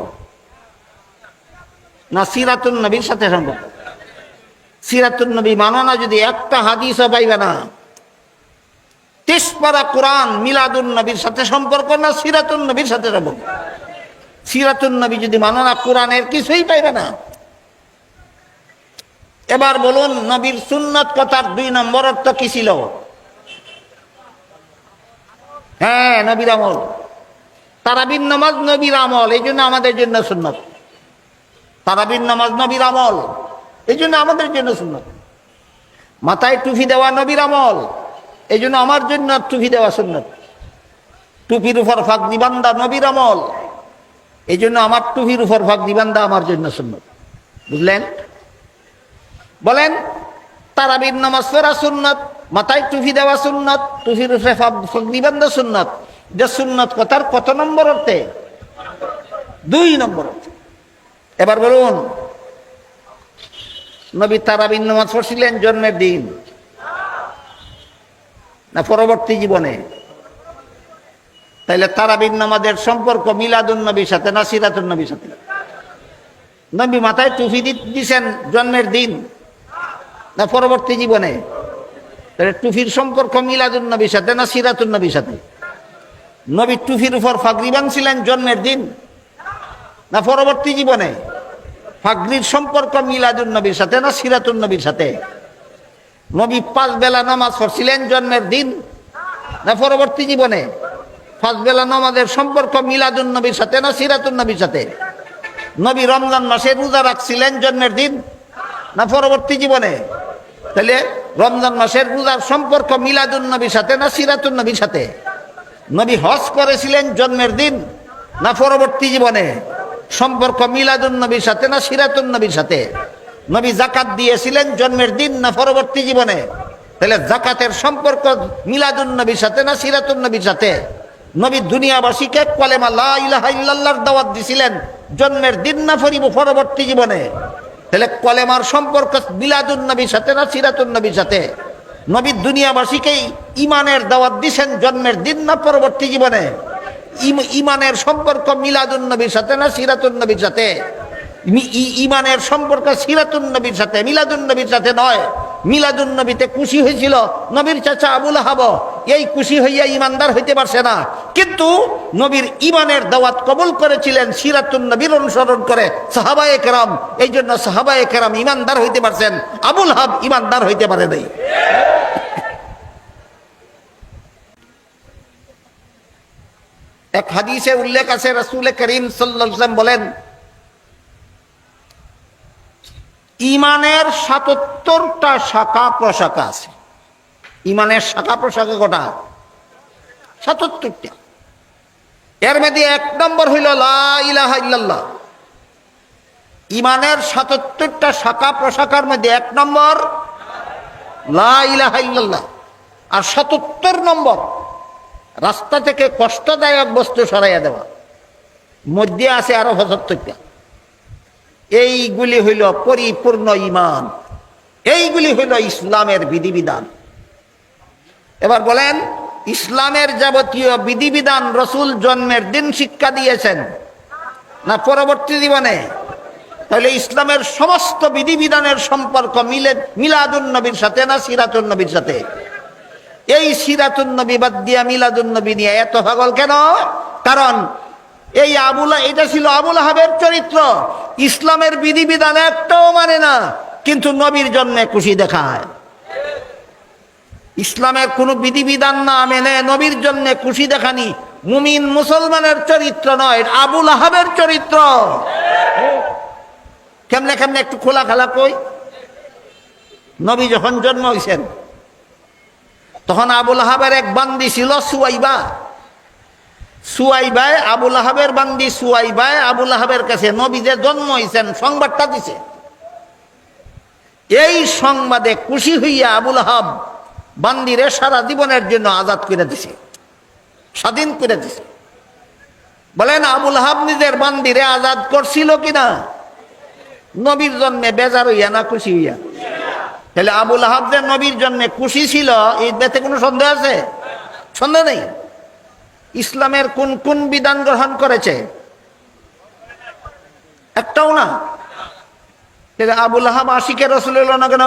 না সিরাতুন নবীর সাথে সম্পর্ক? সিরাতুন নবী মানো না যদি একটা হাদিসও পাইবে না। 30 পারা কোরআন মিলাদুন নবীর সাথে সম্পর্ক না সিরাতুন নবীর সাথে সম্পর্ক? সিরাতুন নবী যদি মানো না কোরআনের কিছুই পাইবে না। এবার বলুন নবীর সুন্নত কথার 2 নম্বর অর্থ কি ছিল? হ্যাঁ, নবীর আমল। তারাবির নামাজ নবীর আমল, এই জন্য আমাদের জন্য সুন্নত। তারাবির নামাজ নবীর আমল, এই জন্য আমাদের জন্য সুন্নত। মাথায় টুপি দেওয়া নবীর আমল, এই জন্য আমার জন্য টুপি দেওয়া সুন্নত। টুপির উপর ফাঁকনি বান্ধা নবীর আমল, এই জন্য আমার টুপির উপর ফাঁকনি বান্ধা আমার জন্য সুন্নত। বুঝলেন? বলেন, তারাবির নামাজ পড়া সুন্নত, মাথায় টুপি দেওয়া সুন্নত, টুপির উপরে ফাঁকনি বান্ধা সুন্নত। যে সুন্নত কথার কত নম্বর অর্থে? 2 নম্বর অর্থে। এবার বলুন, নবী তারাবির নামাজ পড়ছিলেন জন্মের দিন না পরবর্তী জীবনে? তাইলে তারাবির নামাজের সম্পর্ক মিলাদুন নবীর সাথে না সিরাতুন নবীর সাথে? নবী মাথায় টুপি দিছেন জন্মের দিন না পরবর্তী জীবনে? তাহলে টুপির সম্পর্ক মিলাদুন নবীর সাথে না সিরাতুন নবীর সাথে? নবী টুপির উপর ফাগরি বাঁধছিলেন জন্মের দিন না পরবর্তী জীবনে? ফাগরির সম্পর্ক মিলাদুন নবীর সাথে না সিরাতুন নবীর সাথে? নবী 5 বেলা নামাজ পড়ছিলেন জন্মের দিন না পরবর্তী জীবনে? 5 বেলা নামাজের সম্পর্ক মিলাদুন নবীর সাথে না সিরাতুন নবীর সাথে? নবী রমজান মাসে রোজা রাখছিলেন জন্মের দিন না পরবর্তী জীবনে? তাহলে রমজান মাসের রোজার সম্পর্ক মিলাদুন নবীর সাথে না সিরাতুন নবীর সাথে? নবী হজ করেছিলেন জন্মের দিন না পরবর্তী জীবনে? সম্পর্ক মিলাদুন নবীর সাথে না সিরাতুন নবীর সাথে? নবী যাকাত দিয়েছিলেন জন্মের দিন না পরবর্তী জীবনে? তাহলে যাকাতের সম্পর্ক মিলাদুন নবীর সাথে না সিরাতুন নবীর সাথে? নবী দুনিয়াবাসীকে কলেমা লা ইলাহা ইল্লাল্লাহর দাওয়াত দিয়েছিলেন জন্মের দিন না পরবর্তী জীবনে? তাহলে কলেমার সম্পর্ক মিলাদুন নবীর সাথে না সিরাতুন নবীর সাথে? নবী দুনিয়াবাসীকে ইমানের দাওয়াত দিয়েছেন জন্মের দিন না পরবর্তী জীবনে? ইমানের সম্পর্ক মিলাদুন নবীর সাথে না সিরাতুন নবীর সাথে? ইমানের সম্পর্ক সিরাতুন নবীর সাথে, মিলাদুন নবীর সাথে নয়। মিলাদুন নবীতে খুশি হয়েছিল নবীর চাচা আবুল আহাব, এই খুশি হইয়া ইমানদার হইতে পারছে না, কিন্তু নবীর ইমানের দাওয়াত কবুল করেছিলেন সিরাতুন নবীর অনুসরণ করে সাহাবায়ে কেরাম। এই জন্য সাহাবায়ে কেরাম ইমানদার হইতে পারছেন, আবুল আহাব ইমানদার হইতে পারে নাই। এক হাদিসে উল্লেখ আছে, রাসূল করিম সাল্লাল্লাহু আলাইহি ওয়াসাল্লাম বলেন, ইমানের ৭৭টা শাখা প্রশাখা আছে। ইমানের শাখা প্রশাখা কটা? ৭৭টা। এর মধ্যে ১ নম্বর হইল লা ইলাহা ইল্লাল্লাহ। ইমানের ৭৭টা শাখা প্রশাখার মধ্যে ১ নম্বর লা ইলাহা ইল্লাল্লাহ। আর ৭৭ নম্বর রাস্তা থেকে কষ্টদায়ক বস্তু সরাইয়া দেওয়া। মধ্যে আছে আরো ৭৫টা। এইগুলি হইল পরিপূর্ণ ঈমান, এইগুলি হইল ইসলামের বিধিবিধান। এবার বলেন, ইসলামের যাবতীয় বিধিবিধান রসুল জন্মের দিন শিক্ষা দিয়েছেন না পরবর্তী জীবনে? তাহলে ইসলামের সমস্ত বিধিবিধানের সম্পর্ক মিলাদুন নবীর সাথে না সিরাতুন নবীর সাথে? এই সিরাতুন নবী বাদ দিয়া মিলাদুন নবী নিয়ে এত পাগল কেন? কারণ এটা ছিল আবুল আহাবের চরিত্র। ইসলামের বিধিবিধান একটাও মানে না, কিন্তু নবীর জন্য খুশি দেখায়। ইসলামের কোন বিধিবিধান না মেনে নবীর জন্য খুশি দেখানি মুমিন মুসলমানের চরিত্র নয়, আবুল আহাবের চরিত্র। কেমনে কেমনে একটু খোলা খালা কই। নবী যখন জন্ম হয়েছেন তখন আবুল আহাবের এক বান্দি ছিল সুয়াইবা। সুয়াইবায় আবুল আহাবের বান্দি সুয়াইবায় আবুল আহাবের কাছে নবী যে জন্ম হয়েছেন সংবাদটা দিছে। এই সংবাদে খুশি হইয়া আবুল আহাব বান্দিরে সারা জীবনের জন্য আজাদ করে দিছে, স্বাধীন করে দিছে। বলেন, আবুল আহাব নিজের বান্দিরে আজাদ করছিল কিনা? নবীর জন্মে বেজার হইয়া না খুশি হইয়া? তাহলে আবুল আহাব যে নবীর জন্মে খুশি ছিল, এই ব্যাপারে কোনো সন্দেহ আছে? সন্দেহ নেই। ইসলামের কোন কোন বিধান গ্রহণ করেছে? একটাও না। আবুল আহাব আশিকে রাসূল হলো না কেন?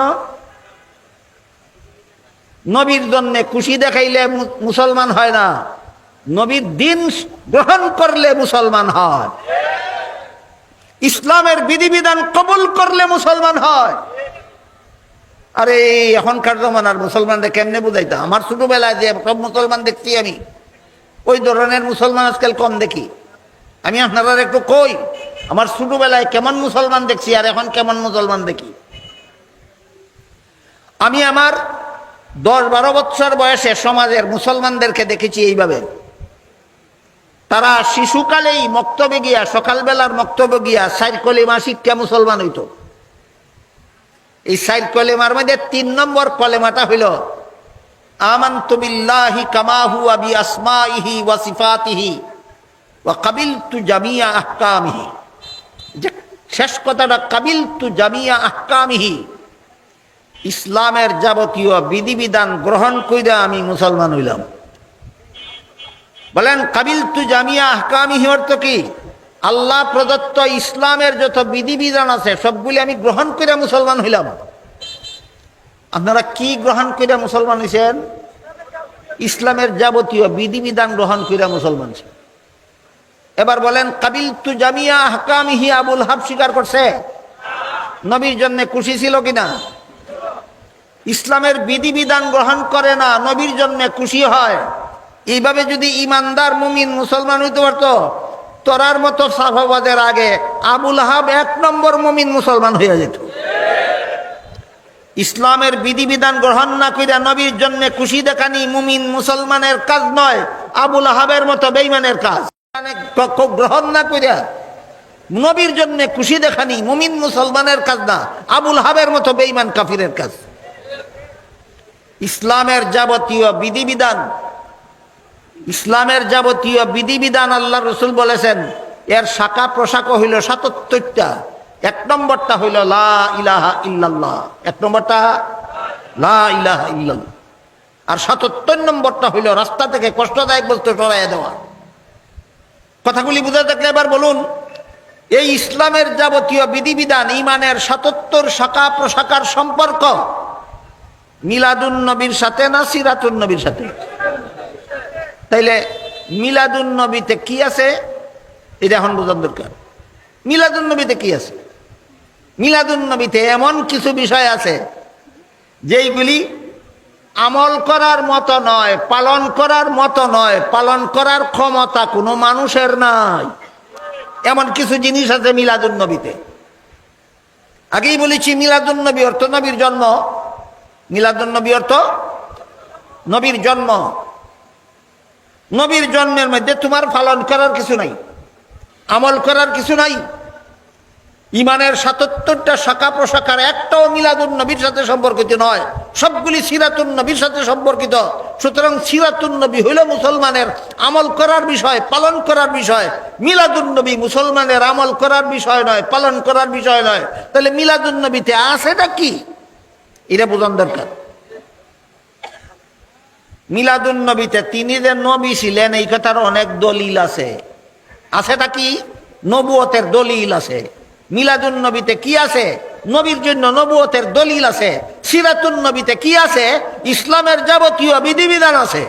নবীর জন্যে খুশি দেখাইলে মুসলমান হয় না, নবীর দিন গ্রহণ করলে মুসলমান হয়। ইসলামের বিধিবিধান কবুল করলে মুসলমান হয়। আরে এখনকার জমানার মুসলমানদের কেমনে বুঝাইতা? আমার ছোটবেলায় যে সব মুসলমান দেখছি আমি, ওই ধরনের মুসলমান আজকাল কম দেখি। আমি আপনারা একটু কই, আমার ছোটবেলায় কেমন মুসলমান দেখছি আর এখন কেমন মুসলমান দেখি। আমি আমার 10-12 বছর বয়সে সমাজের মুসলমানদেরকে দেখেছি এইভাবে। তারা শিশুকালেই মক্তবে গিয়া, সকালবেলার মক্তবে গিয়া 4 কলিমা শিক্ষা মুসলমান হইত। এই 4 কলিমার মধ্যে 3 নম্বর কলেমাটা হইল আমানতু বিল্লাহি কামা হুয়া বিআসমাইহি ওয়া সিফাতিহি ওয়া কাবিলতু জামিয়া আহকামিহি। যে শেষ কথাটা কাবিলতু জামিয়া আহকামিহি, ইসলামের যাবতীয় বিধিবিধান গ্রহণ কইরা আমি মুসলমান হইলাম। বলেন, কাবিলতু জামিয়া আহকামিহি অর্থ কি? আল্লাহ প্রদত্ত ইসলামের যত বিধিবিধান আছে সবগুলি আমি গ্রহণ করে মুসলমান হইলাম। আপনারা কি গ্রহণ করে মুসলমান হয়েছেন? ইসলামের যাবতীয় বিধিবিধান গ্রহণ করে মুসলমান। এবার বলেন, কাবিলতু জামিয়া আহকামিহি আবুল আহাব স্বীকার করছে? নবীর জন্য খুশি ছিল কিনা? ইসলামের বিধিবিধান গ্রহণ করে না, নবীর জন্য খুশি হয়। এইভাবে যদি ইমানদার মুমিন মুসলমান হইতে পারত, তোরার মতো সাফাবাদের আগে আবুল আহাব 1 নম্বর মুমিন মুসলমান হয়ে যেত। ইসলামের বিধিবিধান গ্রহণ না কইরা নবীর জন্য খুশি দেখানি মুমিন মুসলমানের কাজ নয়, আবুল আহাবের মতো বেঈমানের কাজ। গ্রহণ না কইরা নবীর জন্য খুশি দেখানি মুমিন মুসলমানের কাজ না, আবুল আহাবের মতো বেঈমান কাফিরের কাজ। ইসলামের যাবতীয় বিধিবিধান আল্লাহ রসুল বলেছেন, এর শাখা প্রশাখা হইল ৭৭টা। 1 নম্বরটা হইল লা ইলাহা ইল্লাল্লাহ। 1 নম্বরটা লা ইলাহা ইল্লাল্লাহ। আর ৭৭ নম্বরটা হইল রাস্তা থেকে কষ্টদায়ক বস্তু সরাইয়া দেওয়া। কথাগুলি বুঝা থাকলে এবার বলুন, এই ইসলামের যাবতীয় বিধিবিধান ইমানের ৭৭ শাখা প্রশাখার সম্পর্ক মিলাদুন নবীর সাথে না সিরাতুন নবীর সাথে? তাইলে মিলাদুন নবীতে কি আছে এটা এখন বোঝার দরকার। মিলাদুন নবীতে কি আছে? মিলাদুন নবীতে এমন কিছু বিষয় আছে যেইগুলি আমল করার মতো নয়, পালন করার মতো নয়, পালন করার ক্ষমতা কোনো মানুষের নাই। এমন কিছু জিনিস আছে মিলাদুন্নবীতে। আগেই বলেছি মিলাদুন্নবী অর্থ নবীর জন্ম। মিলাদুন্নবী অর্থ নবীর জন্ম। নবীর জন্মের মধ্যে তোমার পালন করার কিছু নাই, আমল করার কিছু নাই। ইমানের ৭৭টা শাখা প্রশাখার একটাও মিলাদুন্নবীর সাথে সম্পর্কিত নয়, সবগুলি সিরাতুন্নবীর সাথে সম্পর্কিত। সুতরাং সিরাতুন্নবী হইল মুসলমানের আমল করার বিষয়, পালন করার বিষয়। মিলাদুন্নবী মুসলমানের আমল করার বিষয় নয়, পালন করার বিষয় নয়। তাহলে মিলাদুন্নবীতে আছেটা কি, এটা বোঝান দরকার। মিলাদুন্নবীতে তিনি যে নবী ছিলেন এই কথার অনেক দলিল আছে। আছেটা কি? নবুয়তের দলিল আছে। মিলাদুন্নবীতে কি আছে? নবীর জন্য নবুয়তের দলিল আছে। সিরাতুন্নবীতে কি আছে? ইসলামের যাবতীয় বিধিবিধান আছে।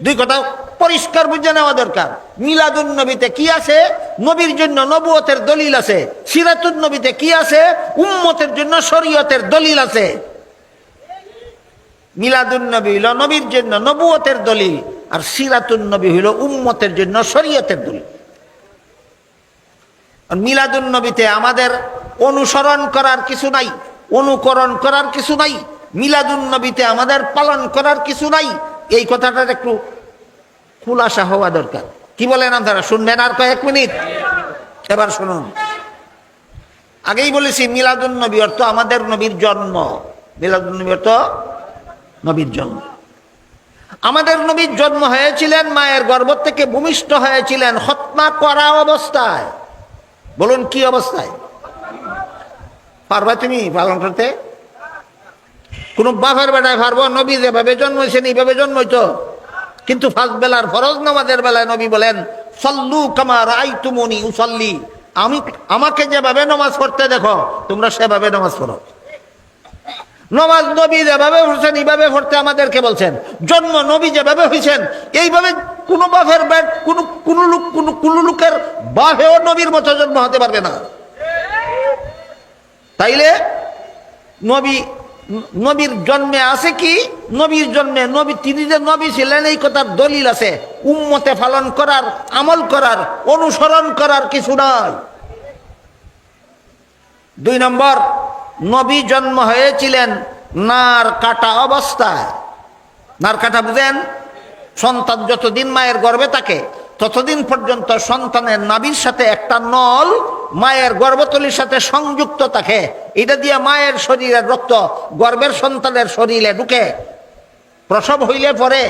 দুই কথা পরিষ্কার বুঝে নেওয়া দরকার। মিলাদুন্নবীতে কি আছে? নবীর জন্য নবুয়তের দলিল আছে। সিরাতুন্নবীতে কি আছে? উম্মতের জন্য শরীয়তের দলিল আছে। মিলাদুন্নবী হইল নবীর জন্য নবুয়তের দলিল, আর সিরাতুন্নবী হইল উম্মতের জন্য শরীয়তের দলিল। মিলাদুন্নবীতে আমাদের অনুসরণ করার কিছু নাই, অনুকরণ করার কিছু নাই। মিলাদুন্নবীতে আমাদের পালন করার কিছু নাই। এই কথাটার একটু খুলাসা হওয়া দরকার। কি বলেন আপনারা? শুনবেন আর কয়েক মিনিট? এবার শুনুন। আগেই বলেছি মিলাদুন্নবী অর্থ আমাদের নবীর জন্ম। মিলাদুন্নবী অর্থ নবীর জন্ম। আমাদের নবীর জন্ম হয়েছিলেন, মায়ের গর্ভ থেকে ভূমিষ্ঠ হয়েছিলেন খতনা করা অবস্থায়। বলুন কি অবস্থায়? পারবা তুমি পালন করতে? কোন বাপের বেটায় পারবো? নবী যেভাবে জন্মেছেন এইভাবে জন্মইত। কিন্তু ফার্স্ট বেলার ফরজ নামাজের বেলায় নবী বলেন, সল্লু কামা রাআইতুমুনি উসাল্লি। আমাকে যেভাবে নামাজ পড়তে দেখো তোমরা সেভাবে নামাজ পড়ো। নমাজ নবী যেভাবে পড়ছেন এইভাবে পড়তে আমাদেরকে বলছেন। জন্ম নবী যেভাবে হয়েছেন এইভাবে কোনো বাপের ব্যাট কোন লোকের বাপেও নবীর মতো জন্ম হতে পারবে না। তাইলে নবীর জন্মে আছে কি? নবীর জন্মে নবী, তিনি যে নবী ছিলেন এই কথার দলিল আছে। উম্মতে পালন করার, আমল করার, অনুসরণ করার কিছু নাই। 2 নম্বর, নবী জন্ম হয়েছিলেন নার কাটা অবস্থায়। নার কাটা বুঝেন? সন্তান যতদিন মায়ের গর্ভে থাকে ততদিন পর্যন্ত সন্তানের নাভির সাথে একটা নল মায়ের গর্ভতলির সাথে সংযুক্ত থাকে। এটা দিয়ে মায়ের শরীরের রক্ত গর্ভের সন্তানের শরীরে ঢুকে। প্রসব হইলে পরে,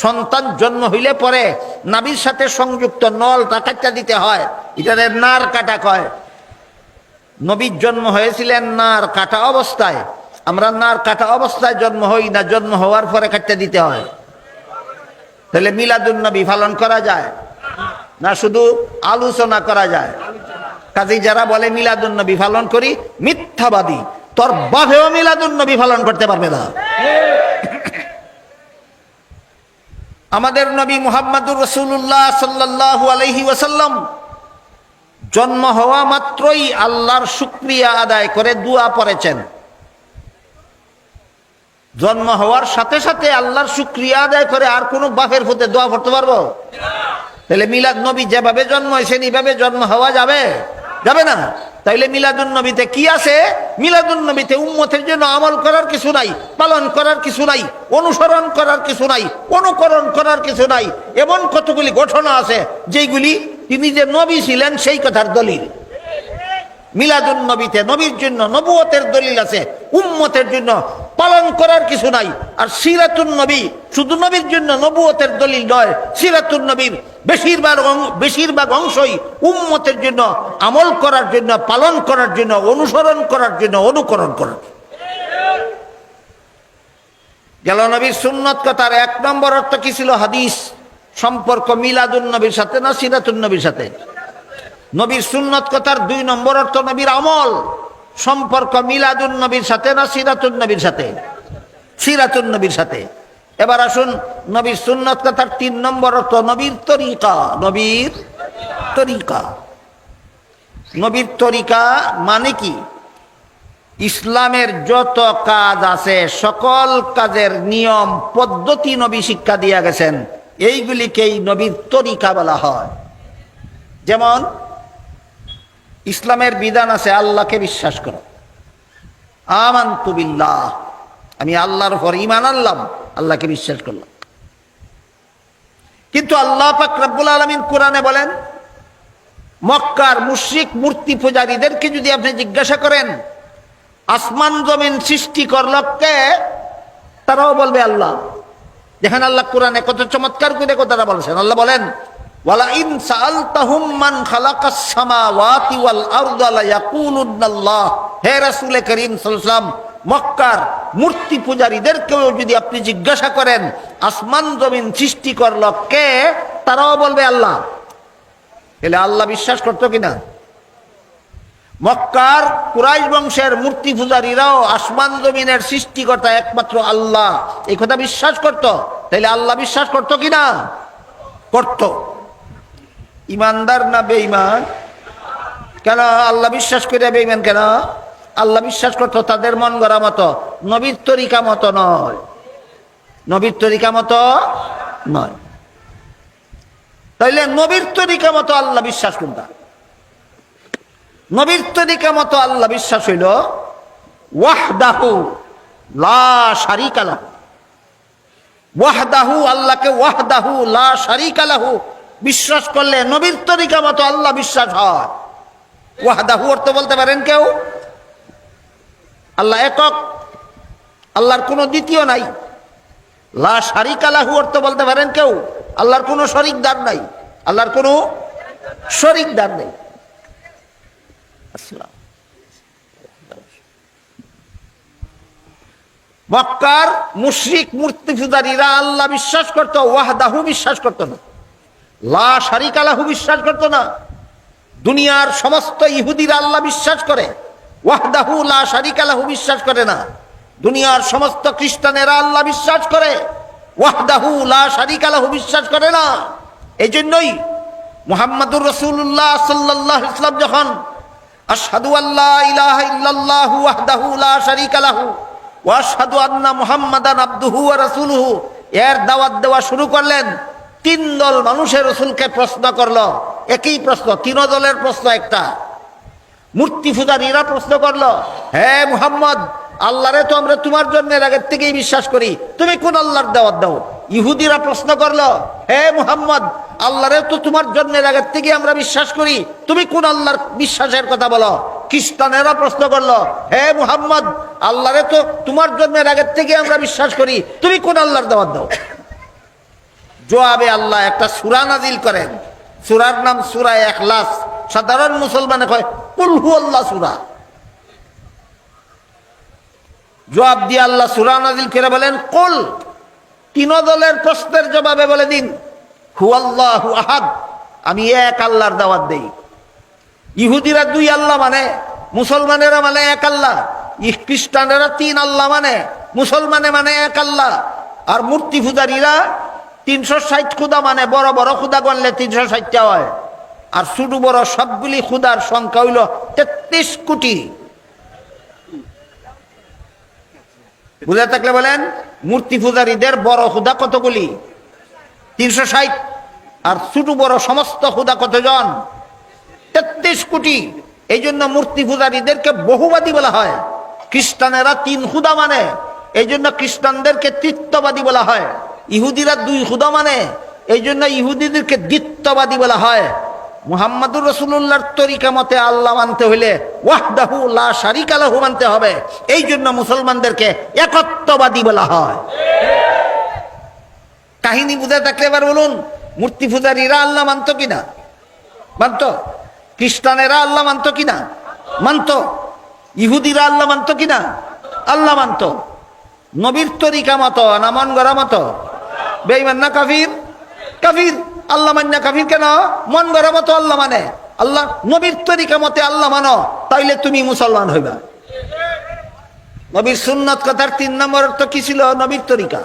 সন্তান জন্ম হইলে পরে নাভির সাথে সংযুক্ত নলটা কাটা দিতে হয়। এটারে নার কাটা কয়। নবীর জন্ম হয়েছিলেন নার কাটা অবস্থায়। আমরা নার কাটা অবস্থায় জন্ম হই না, জন্ম হওয়ার পরে কাটতে দিতে হয়। তাহলে মিলাদুন্নবী পালন করা যায় না শুধু আলোচনা করা যায়? কাজেই যারা বলে মিলাদুন্নবী পালন করি, মিথ্যাবাদী। তোর বাপেও মিলাদুন্নবী পালন করতে পারবে না। আমাদের নবী মুহাম্মদুর রাসূলুল্লাহ সাল্লাল্লাহু আলাইহি ওয়াসাল্লাম জন্ম হওয়া মাত্রই আল্লাহর শুকরিয়া আদায় করে দোয়া পড়েছেন। জন্ম হওয়ার সাথে সাথে আল্লাহর শুকরিয়া আদায় করে আর কোন বাপের ফুতে দোয়া পড়তে পারবো? তাহলে মিলাদ নবী যেভাবে জন্ম হয়েছেন এইভাবে জন্ম হওয়া যাবে? যাবে না। তাইলে মিলাদুন্নবীতে কি আছে? মিলাদুন্নবীতে উম্মতের জন্য আমল করার কিছু নাই, পালন করার কিছু নাই, অনুসরণ করার কিছু নাই, অনুকরণ করার কিছু নাই। এমন কতগুলি ঘটনা আছে যেগুলি তিনি যে নবী ছিলেন সেই কথার দলিল। মিলাদুন্নবীতে নবীর জন্য নবুয়তের দলিল আছে, উম্মতের জন্য পালন করার কিছু নাই। আর সিরাতুন্নবী শুধু নবীর জন্য নবুয়তের দলিল নয়, সিরাতুন্নবীর বেশিরভাগ অংশই উম্মতের জন্য আমল করার জন্য, পালন করার জন্য, অনুসরণ করার জন্য, অনুকরণ করার। গেল নবীর সুন্নত কথার 1 নম্বর অর্থ কি ছিল? হাদিস। সম্পর্ক মিলাদুন্নবীর সাথে না সিরাতুন্নবীর সাথে? নবীর সুন্নত কথার 2 নম্বর অর্থ নবীর আমল। সম্পর্ক মিলাদুন্নবীর সাথে না সিরাতুন্নবীর সাথে? সিরাতুন্নবীর সাথে। এবার আসুন নবীর সুন্নত কথার 3 নম্বর অর্থ নবীর তরিকা। নবীর তরিকা। নবীর তরিকা মানে কি? ইসলামের যত কাজ আছে সকল কাজের নিয়ম পদ্ধতি নবী শিক্ষা দিয়া গেছেন, এইগুলিকেই নবীর তরিকা বলা হয়। যেমন ইসলামের বিধান আছে আল্লাহকে বিশ্বাস করো, আমানতু বিল্লাহ, আমি আল্লাহর উপর ঈমান আনলাম, আল্লাহকে বিশ্বাস করলাম। কিন্তু আল্লাহ পাক রব্বুল আলামিন কোরআনে বলেন, মক্কার মুশরিক মূর্তি পূজারীদেরকে যদি আপনি জিজ্ঞাসা করেন আসমান জমিন সৃষ্টি করল কে, তারাও বলবে আল্লাহ। দেখেন আল্লাহ কোরআনে কত চমৎকার করে কথাটা বলেছেন। আল্লাহ বলেন, ওয়ালা ইন সাআলতাহুম মান খালাকাস সামাওয়াতি ওয়াল আরদা লা ইয়াকুলুনাল্লাহ। হে রাসূল করিম সাল্লাল্লাহু আলাইহি ওয়াসাল্লাম, মক্কার মূর্তি পূজারীদেরকেও যদি আপনি জিজ্ঞাসা করেন আসমান জমিন সৃষ্টি করল কে, তারাও বলবে আল্লাহ। এলে আল্লাহ বিশ্বাস করতো কিনা? মক্কার কুরাইশ বংশের মূর্তি পূজারীরাও আসমান জমিনের সৃষ্টিকর্তা একমাত্র আল্লাহ এই কথা বিশ্বাস করত। তাইলে আল্লাহ বিশ্বাস করতো কিনা? করত। ইমানদার না বেঈমান? কেন আল্লাহ বিশ্বাস করে বেঈমান কেন? আল্লাহ বিশ্বাস করতো তাদের মন গড়া মতো, নবীর তরিকা মতো নয়, নবীর তরিকা মতো নয়। তাইলে নবীর তরিকা মতো আল্লাহ বিশ্বাস কোনটা? নবীর তরিকা মতো আল্লাহ বিশ্বাস হইল ওয়াহদাহু লা শারীকা লাহু। ওয়াহদাহু, আল্লাহকে ওয়াহদাহু লা শারীকা লাহু বিশ্বাস করলে নবীর তরিকা মতো আল্লাহ বিশ্বাস হয়। ওয়াহদাহু অর্থ বলতে পারেন কেউ? আল্লাহ একক, আল্লাহর কোনো দ্বিতীয় নাই। লা শারীকা লাহু অর্থ বলতে পারেন কেউ? আল্লাহর কোনো শরীকদার নাই, আল্লাহর কোনো শরীকদার নেই। মক্কার মুশরিক মূর্তি পূজারীরা আল্লাহ বিশ্বাস করত, ওয়াহদাহু বিশ্বাস করত না, লা শারীকা লাহু বিশ্বাস করত না। দুনিয়ার সমস্ত ইহুদিরা আল্লাহ বিশ্বাস করে, ওয়াহদাহু লা শারীকা লাহু বিশ্বাস করে না। দুনিয়ার সমস্ত খ্রিস্টানেরা আল্লাহ বিশ্বাস করে, ওয়াহদাহু লা শারীকা লাহু বিশ্বাস করে না। এই জন্যই মুহাম্মদুর রাসূলুল্লাহ সাল্লাল্লাহু আলাইহি ওয়াসাল্লাম যখন আশহাদু আল্লা ইলাহা ইল্লাল্লাহু ওয়াহদাহু লা শারীকা লাহু ওয়া আশহাদু আন্না মুহাম্মাদান আবদুহু ওয়া রাসূলুহু এর দাওয়াত দেওয়া শুরু করলেন, তিন দল মানুষের রাসূলকে প্রশ্ন করলো, একই প্রশ্ন, তিন দলের প্রশ্ন একটা। মূর্তি পূজারীরা প্রশ্ন করলো, হে মুহাম্মদ, আল্লাহরে তো আমরা তোমার জন্য আগের থেকেই বিশ্বাস করি, তুমি কোন আল্লাহর দাওয়াত দাও? ইহুদিরা প্রশ্ন করলো, হে মুহাম্মদ, আল্লাহরে তো তোমার জন্য আগের থেকে আমরা বিশ্বাস করি, তুমি কোন আল্লাহর বিশ্বাসের কথা বলো? খ্রিস্টানেরা প্রশ্ন করলো, হে মুহাম্মদ, আল্লাহরে তো তোমার জন্য আগের থেকে আমরা বিশ্বাস করি, তুমি কোন আল্লাহর দাওয়াত দাও? জবাবে আল্লাহ একটা সূরা নাজিল করেন, সূরার নাম সূরা ইখলাস। সাধারণ মুসলমানে কয় কুল হুয়াল্লাহ সূরা। জবাব দিয়ে আল্লাহ সূরা নাজিল করে বলেন, কুল, তিন দলের প্রশ্নের জবাবে বলে দিন, হুয়াল্লাহু আহাদ, আমি এক আল্লাহর দাওয়াত দেই। ইহুদিরা দুই আল্লাহ মানে, মুসলমানেরা মানে এক আল্লাহ। খ্রিস্টানেরা তিন আল্লাহ মানে, মুসলমানে মানে এক আল্লাহ। আর মূর্তি পূজারীরা 360 খুদা মানে, বড় বড় খুদা গণলে 360টা হয়, আর ছোট বড় সবগুলি খুদার সংখ্যা হইল 33 কোটি। বুঝে থাকলে বলেন, মূর্তি পূজারীদের বড় খুদা কতগুলি? 360। আর ছোট বড় সমস্ত খুদা কতজন? 33 কোটি। এই জন্য মূর্তি পূজারীদেরকে বহুবাদী বলা হয়। খ্রিস্টানেরা 3 খুদা মানে, এই জন্য খ্রিস্টানদেরকে তৃতীয়বাদী বলা হয়। ইহুদিরা 2 খুদা মানে, এই জন্য ইহুদিদেরকে দ্বিতীয়বাদী বলা হয়। মুহাম্মদুর রাসূলুল্লাহর তরিকা মতে আল্লাহ মানতে হইলে ওয়াহদাহু লা শারীকা লাহু মানতে হবে। এই জন্য মুসলমানদেরকে একত্ববাদী বলা হয়। কাহিনী বুঝে থাকলে এবার বলুন, মূর্তি পূজারীরা আল্লাহ মানত কিনা? মানত। খ্রিস্টানেরা আল্লাহ মানত কিনা? মানত। ইহুদিরা আল্লাহ মানত কিনা? আল্লাহ মানত। নবীর তরিকা মতো না মন গড়া মতো? বেঈমান না কাফির? কাফির। আল্লাহ মান্না কাফির কেন? মন গড়া মতো আল্লাহ মানে। আল্লাহ নবীর তরিকা মতে আল্লাহ মানো, তাইলে তুমি মুসলমান হইবা। নবীর সুন্নত কথার 3 নম্বর অর্থ কি ছিল? নবীর তরিকা।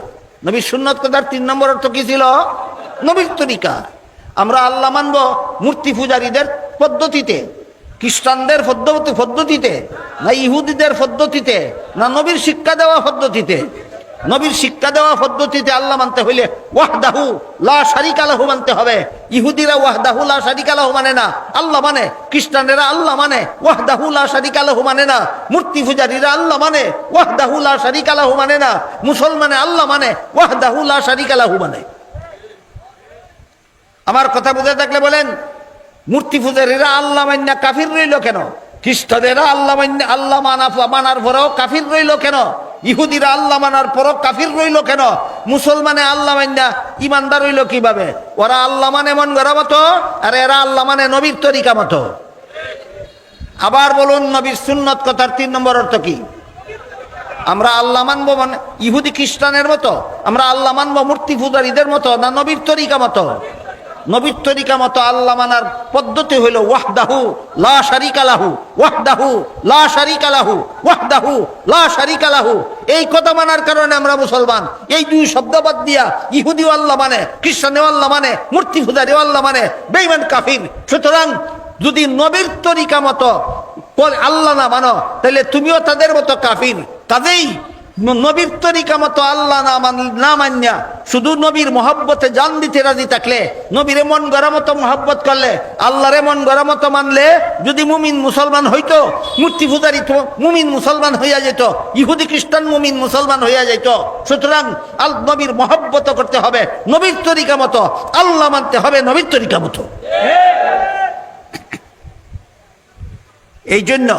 নবীর সুন্নত কথার 3 নম্বর অর্থ কি ছিল? নবীর তরিকা। আমরা আল্লাহ মানবো মূর্তি পূজারীদের পদ্ধতিতে, খ্রিস্টানদের পদ্ধতিতে, না ইহুদিদের পদ্ধতিতে, না নবীর শিক্ষা দেওয়া পদ্ধতিতে? নবীর শিক্ষা দেওয়া পদ্ধতিতে আল্লাহ মানতে হইলে ওয়াহদাহু লা শারিকা লাহু মানতে হবে। ইহুদিরা ওয়াহদাহু লা শারিকা লাহু মানে না, আল্লাহ মানে। খ্রিস্টানেরা আল্লাহ মানে, ওয়াহদাহু লা শারিকা লাহু মানে না। মূর্তি পূজারীরা আল্লাহ মানে, ওয়াহদাহু লা শারিকা লাহু মানে না। মুসলমানে আল্লাহ মানে, ওয়াহদাহু লা শারিকা লাহু মানে। আমার কথা বুঝে থাকলে বলেন, মূর্তি পূজারীরা আল্লাহ মান্না কাফির রইল কেন? খ্রিস্টানেরা আল্লাহ মানার পরেও কাফির রইল কেন? ইহুদিরা আল্লাহ মানার পরও কাফির রইল কেন? মুসলমানে আল্লাহ মান্না ইমানদার রইল কিভাবে? ওরা আল্লাহ মানে মন গড়া মতো, আর এরা আল্লাহ মানে নবীর তরিকা মতো। আবার বলুন, নবীর সুন্নত কথার 3 নম্বর অর্থ কি? আমরা আল্লাহ মানবো মানে ইহুদি খ্রিস্টানের মতো? আমরা আল্লাহ মানবো মূর্তি পূজারীদের মতো, না নবীর তরিকা মতো? নবীর তরিকা মতো আল্লাহ মানার পদ্ধতি হইল ওয়াহদাহু লা শারিকা লাহু, ওয়াহদাহু লা শারিকা লাহু, ওয়াহদাহু লা শারিকা লাহু। এই কথা মানার কারণে আমরা মুসলমান। এই 2 শব্দ বাদ দিয়া ইহুদিও আল্লাহ মানে, খ্রিস্টানেও আল্লাহ মানে, মূর্তি পূজারীও আল্লাহ মানে, বেঈমান কাফির। সুতরাং যদি নবীর তরিকা মতো আল্লাহ না মানো, তাহলে তুমিও তাদের মতো কাফির। কাজেই নবীর তরিকা মতো আল্লাহ না মান্যা শুধু নবীর মহব্বতে জান দিতে রাজি থাকলে, নবীরে মন গড়া মতো মহব্বত করলে, আল্লাহরে মন গড়া মতো মানলে, যদি মুমিন মুসলমান হইতো, মূর্তি পূজারী তো মুমিন মুসলমান হইয়া যেত, ইহুদি খ্রিস্টান মুমিন মুসলমান হইয়া যেত। সুতরাং নবীর মহব্বত করতে হবে নবীর তরিকা মতো, আল্লাহ মানতে হবে নবীর তরিকা মতো। এই জন্য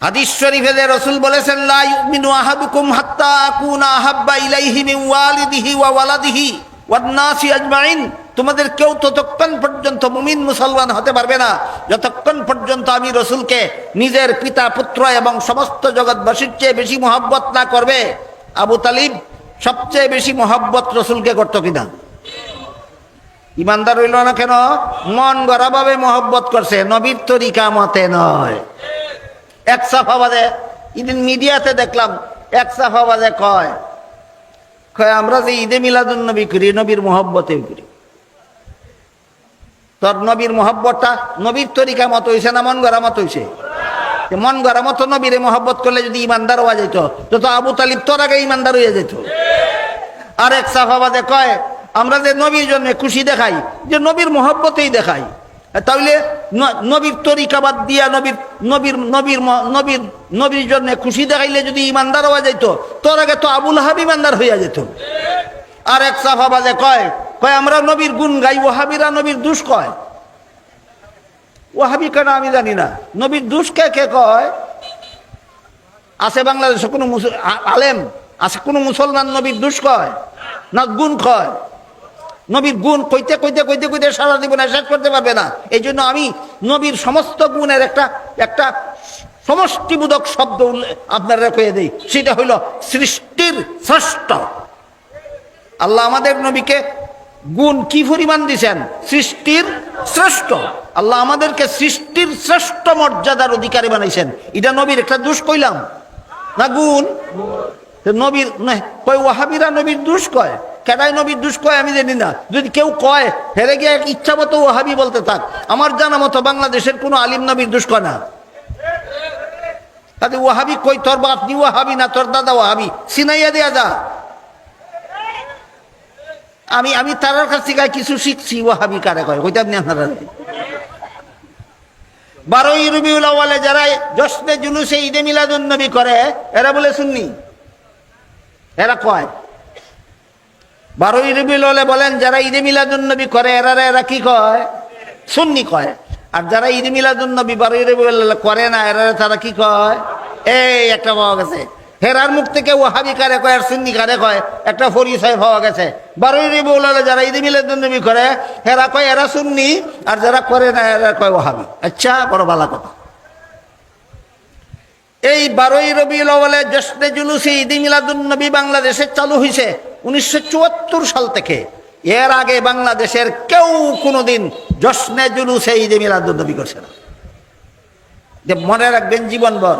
হাদিস শরীফে রাসূল বলেছেন, লা ইউমিনু আহাদুকুম হাত্তা আকুনা আহাব্বা ইলাইহি মিন ওয়ালিদিহি ওয়া ওয়ালাদিহি ওয়ান নাসি আজমাইন। তোমাদের কেউ ততক্ষণ পর্যন্ত মুমিন মুসলমান হতে পারবে না যতক্ষণ পর্যন্ত আমি রাসূলকে নিজের পিতা পুত্র এবং সমস্ত জগৎবাসীর চেয়ে বেশি মহব্বত না করবে। আবু তালিব সবচেয়ে বেশি মহব্বত রাসূলকে করতো কিনা? ইমানদার হইল না কেন? মন গড়াভাবে মহব্বত করছে, নবীর তরিকা মতে নয়। এক সাফাবাদে ইদিন মিডিয়াতে দেখলাম, এক সাফাবাদে কয় আমরা যে ঈদে মিলাদুন নবী করি, নবীর মহব্বতে করি। তোর নবীর মহব্বতটা নবীর তরিকা মতো হইছে না মন গড়া মতো হইছে? মন গড়া মতো নবীরে মহব্বত করলে যদি ইমানদার হওয়া যেত, তো আবু তালিব তোর আগে ইমানদার হইয়া যেত। আর এক সাফাবাদে কয় আমরা যে নবীর জন্য খুশি দেখাই, যে নবীর মহব্বতেই দেখাই, তাহলে নবীর তরিকা বাদ দিয়া নবীর জন্য খুশি দেখাইলে যদি ইমানদার হওয়া যেত, তোর আগে তো আবুল হাব ইমানদার হইয়া যেত। আর এক সাফাবাদে কয় আমরা নবীর গুণ গাই, ওয়াহাবিরা নবীর দুষ কয়। ওয়াহাবি কেন আমি জানি না, নবীর দুষ কে কে কয়? আছে বাংলাদেশে কোনো আলেম আছে, কোনো মুসলমান নবীর দুষ কয় না গুণ কয়? নবীর গুণ কইতে কইতে কইতে কইতে সারা জীবনে শেষ করতে পারবে না। এই জন্য আমি নবীর সমস্ত গুণের একটা সমষ্টিবোধক শব্দ আপনারা কয়ে দেই, সেটা হইল সৃষ্টির শ্রেষ্ঠ। আল্লাহ আমাদের নবীকে গুণ কি পরিমাণ দিছেন? সৃষ্টির শ্রেষ্ঠ। আল্লাহ আমাদেরকে সৃষ্টির শ্রেষ্ঠ মর্যাদার অধিকারী বানাইছেন। এটা নবীর একটা দোষ কইলাম না গুণ? নবীর কয় ওয়াহাবিরা নবীর দোষ কয়। কেডাই নবীর দুষ কয় আমি জানি না। যদি কেউ কয়, হেরে গিয়ে ইচ্ছা মতো ওয়াহাবি বলতে থাক। আমার জানা মতো বাংলাদেশের কোনো আলিম নবীর দুষ কয় না। তাহলে ওয়াহাবি কই? তোর বাপ নি ওয়াহাবি না তোর দাদা ওয়াহাবি? সিনাইয়া দেয়া যা। আমি তার কাছ থেকে কিছু শিখছি। ওয়াহাবি কারে কয় কইতে আপনি আপনারা 12ই রবিউল আউয়ালে যারা জশ্নে জুলুসে ঈদে মিলাদুন নবী করে, এরা বলে সুন্নি। এরা কয় 12ই রবিউল আউয়ালে বলেন যারা ঈদে মিলাদুন নবী করে, এরা কি কয়? সুন্নি কয়। আর যারা ঈদে মিলাদুন নবী 12ই রবিউল আউয়ালে করে না, তারা কি কয়? এই একটা পাওয়া গেছে। হেরার মুখ থেকে ওয়াহাবি কারে কয় আর সুন্নি কারে কয় একটা পরিচয় পাওয়া গেছে। 12ই রবিউল আউয়ালে যারা ঈদে মিলাদুন নবী করে, হেরা কয় এরা সুন্নি, আর যারা করে না এরা কয় ওয়াহাবি। আচ্ছা, বড় ভালো কথা। এই 12ই রবিউল আউয়ালে জশ্নে জুলুসে ঈদে মিলাদুন নবী বাংলাদেশে চালু হয়েছে 1974 সাল থেকে। এর আগে বাংলাদেশের কেউ কোনোদিন জশ্নে জুলুসে ঈদে মিলাদুন নবী করছে না। যে মনে রাখবেন জীবনভর,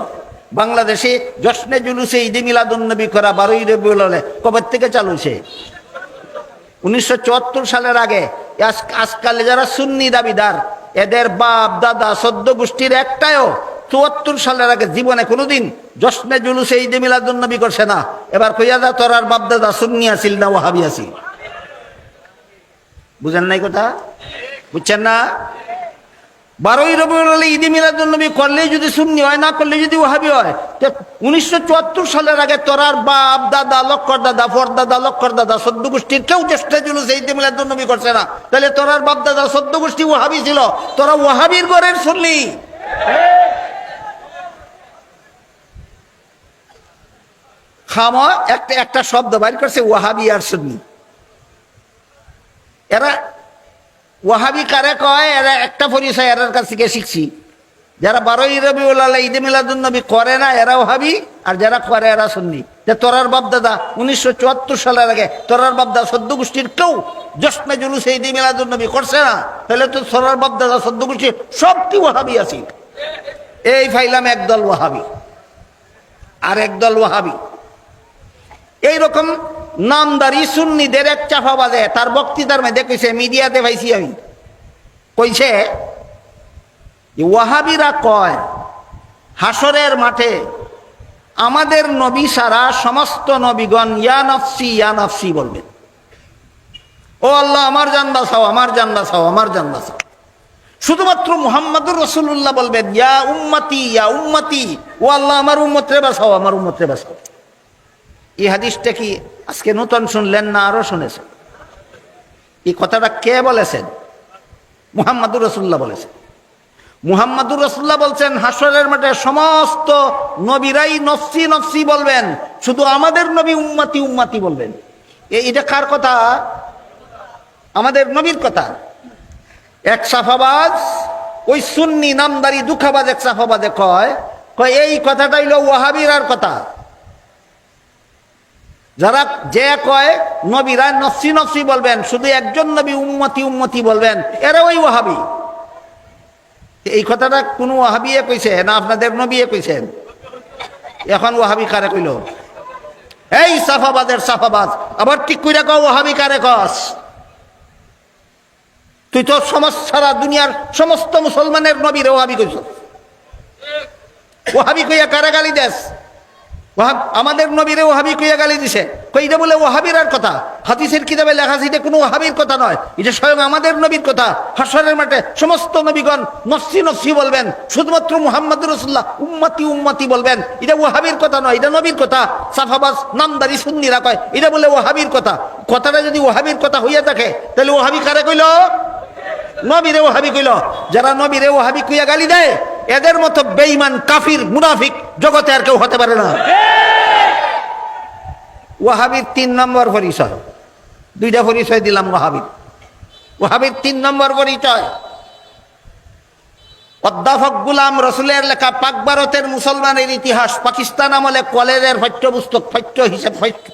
বাংলাদেশে জশ্নে জুলুসে ঈদে মিলাদুন নবী করা 12ই রবিউল আউয়ালে কবে থেকে চালু হয়েছে? 1974 সালের আগে। আজকাল যারা সুন্নি দাবিদার, এদের বাপ দাদা 14 গোষ্ঠীর একটাও 74 সালের আগে জীবনে কোনোদিন জশ্নে জুলুসে ঈদে মিলাদুন নবী করছে না। এবার কইয়া যা তোর আর বাপ দাদা সুন্নি আছিল না ওয়াহাবি আছিল? বুঝেন নাই কথা? বুঝছেন না? 12ই রবিউল আউয়ালে ঈদে মিলাদুন নবী করলেই যদি সুন্নি হয়, না করলে যদি ওয়াহাবি হয়, তো 1974 সালের আগে তোরার বাপ দাদা লক্কর দাদা ফরদাদা লক্কর দাদা 14 গোষ্ঠীর কেউ চেষ্টা জুলুসে ঈদে মিলাদুন নবী করছে না। তাহলে তোরার বাপ দাদা 14 গোষ্ঠী ওয়াহাবি ছিল, তোরা ওয়াহাবির ঘরের সুন্নি। খামা একটা শব্দ বাইর করছে ওয়াহাবি আর সুন্নি। এরা ওয়াহাবি কারে কয়? এরা একটা পরিচয় এরার কাছ থেকে শিখছি, যারা 12ই রবিউল আউয়ালে ঈদে মিলাদুন নবী করে না এরা ওয়াহাবি, আর যারা করে এরা সুন্নি। যে তোরার বাপ দাদা 1974 সালের আগে তোরার বাপ দাদা 14 গোষ্ঠীর কেউ জশ্নে জুলুসে ঈদে মিলাদুন নবী করছে না, তাহলে তো তোরার বাপ দাদা 14 গোষ্ঠীর সবটি ওয়াহাবি আছে। এই ফাইলাম একদল ওয়াহাবি আর একদল ওয়াহাবি। এইরকম নামদারি সুন্নিদের এক চাফা বাজে। তার বক্তৃতার মধ্যে কইছে, মিডিয়াতে পাইছি আমি, কইছে ওয়াহাবিরা কয় হাসরের মাঠে আমাদের নবী সারা সমস্ত নবীগণ ইয়া নফসি বলবেন। ও আল্লাহ আমার জান বাঁচাও, আমার জান বাঁচাও, আমার জান বাঁচাও। শুধুমাত্র মুহাম্মাদুর রাসূলুল্লাহ বলবেন ইয়া উম্মতি, ও আল্লাহ আমার উম্মতরে বাঁচাও, আমার উম্মতরে বাঁচাও। এই হাদিসটা কি আজকে নতুন শুনলেন না আরো শুনেছেন? এই কথাটা কে বলেছেন? মুহাম্মাদুর রাসূলুল্লাহ বলেছেন। মুহাম্মাদুর রাসূলুল্লাহ বলছেন হাসরের মাঠে সমস্ত নবীরাই নফসি নফসি বলবেন, শুধু আমাদের নবী উম্মতি বলবেন। এটা কার কথা? আমাদের নবীর কথা। এক সাফাবাজ, ওই সুন্নি নামদারি দুঃখাবাজ এক সাফাবাজে কয় এই কথাটাই হলো ওয়াহাবিরার কথা। যারা যে কয় নবীরা নফসি বলবেন, শুধু একজন নবী উম্মতি বলবেন, এরা ওই ওয়াহাবি। এই কথাটা কোন ওয়াহাবিয়ে কইছে না আপনাদের নবীয়ে কইছেন? এখন ওয়াহাবি কারে কইল? এই সাফাবাদের সাফাবাজ, আবার ঠিক কইরা কও ওয়াহাবি কারে কস? তুই তো সারা দুনিয়ার সমস্ত মুসলমানের নবীর ওয়াহাবি কইছ। ওয়াহাবি কইয়া কারে গালি দেস? আমাদের নবীরে ওয়াহাবি কইয়া গালি দিছে। কইটা বলে ওয়াহাবিরার কথা। হাদিসের কিতাবে লেখা আছে এটা কোনো ওয়াহাবির কথা নয়, এটা স্বয়ং আমাদের নবীর কথা। হাসরের মাঠে সমস্ত নবীগণ নফসি বলবেন, শুধুমাত্র মুহাম্মাদুর রাসূলুল্লাহ উম্মতি বলবেন। এটা ওয়াহাবির কথা নয়, এটা নবীর কথা। সাফাবাজ নামদারি সুন্নিরা কয় এটা বলে ওয়াহাবির কথা। কথাটা যদি ওয়াহাবির কথা হইয়া থাকে, তাহলে ওয়াহাবি কারে কইল? নবীরে ওয়াহাবি কইল। যারা নবীরে ওয়াহাবি কইয়া গালি দেয়, এদের মতো বেঈমান কাফির মুনাফিক জগতে আর কেউ হতে পারে না। ওয়াহাবির 3 নম্বর পরিচয়, 2টা পরিচয় দিলাম ওয়াহাবির 3 নম্বর পরিচয়। অধ্যাপক গুলাম রসুলের লেখা পাক ভারতের মুসলমানের ইতিহাস পাকিস্তান আমলে কলেজের পাঠ্যপুস্তক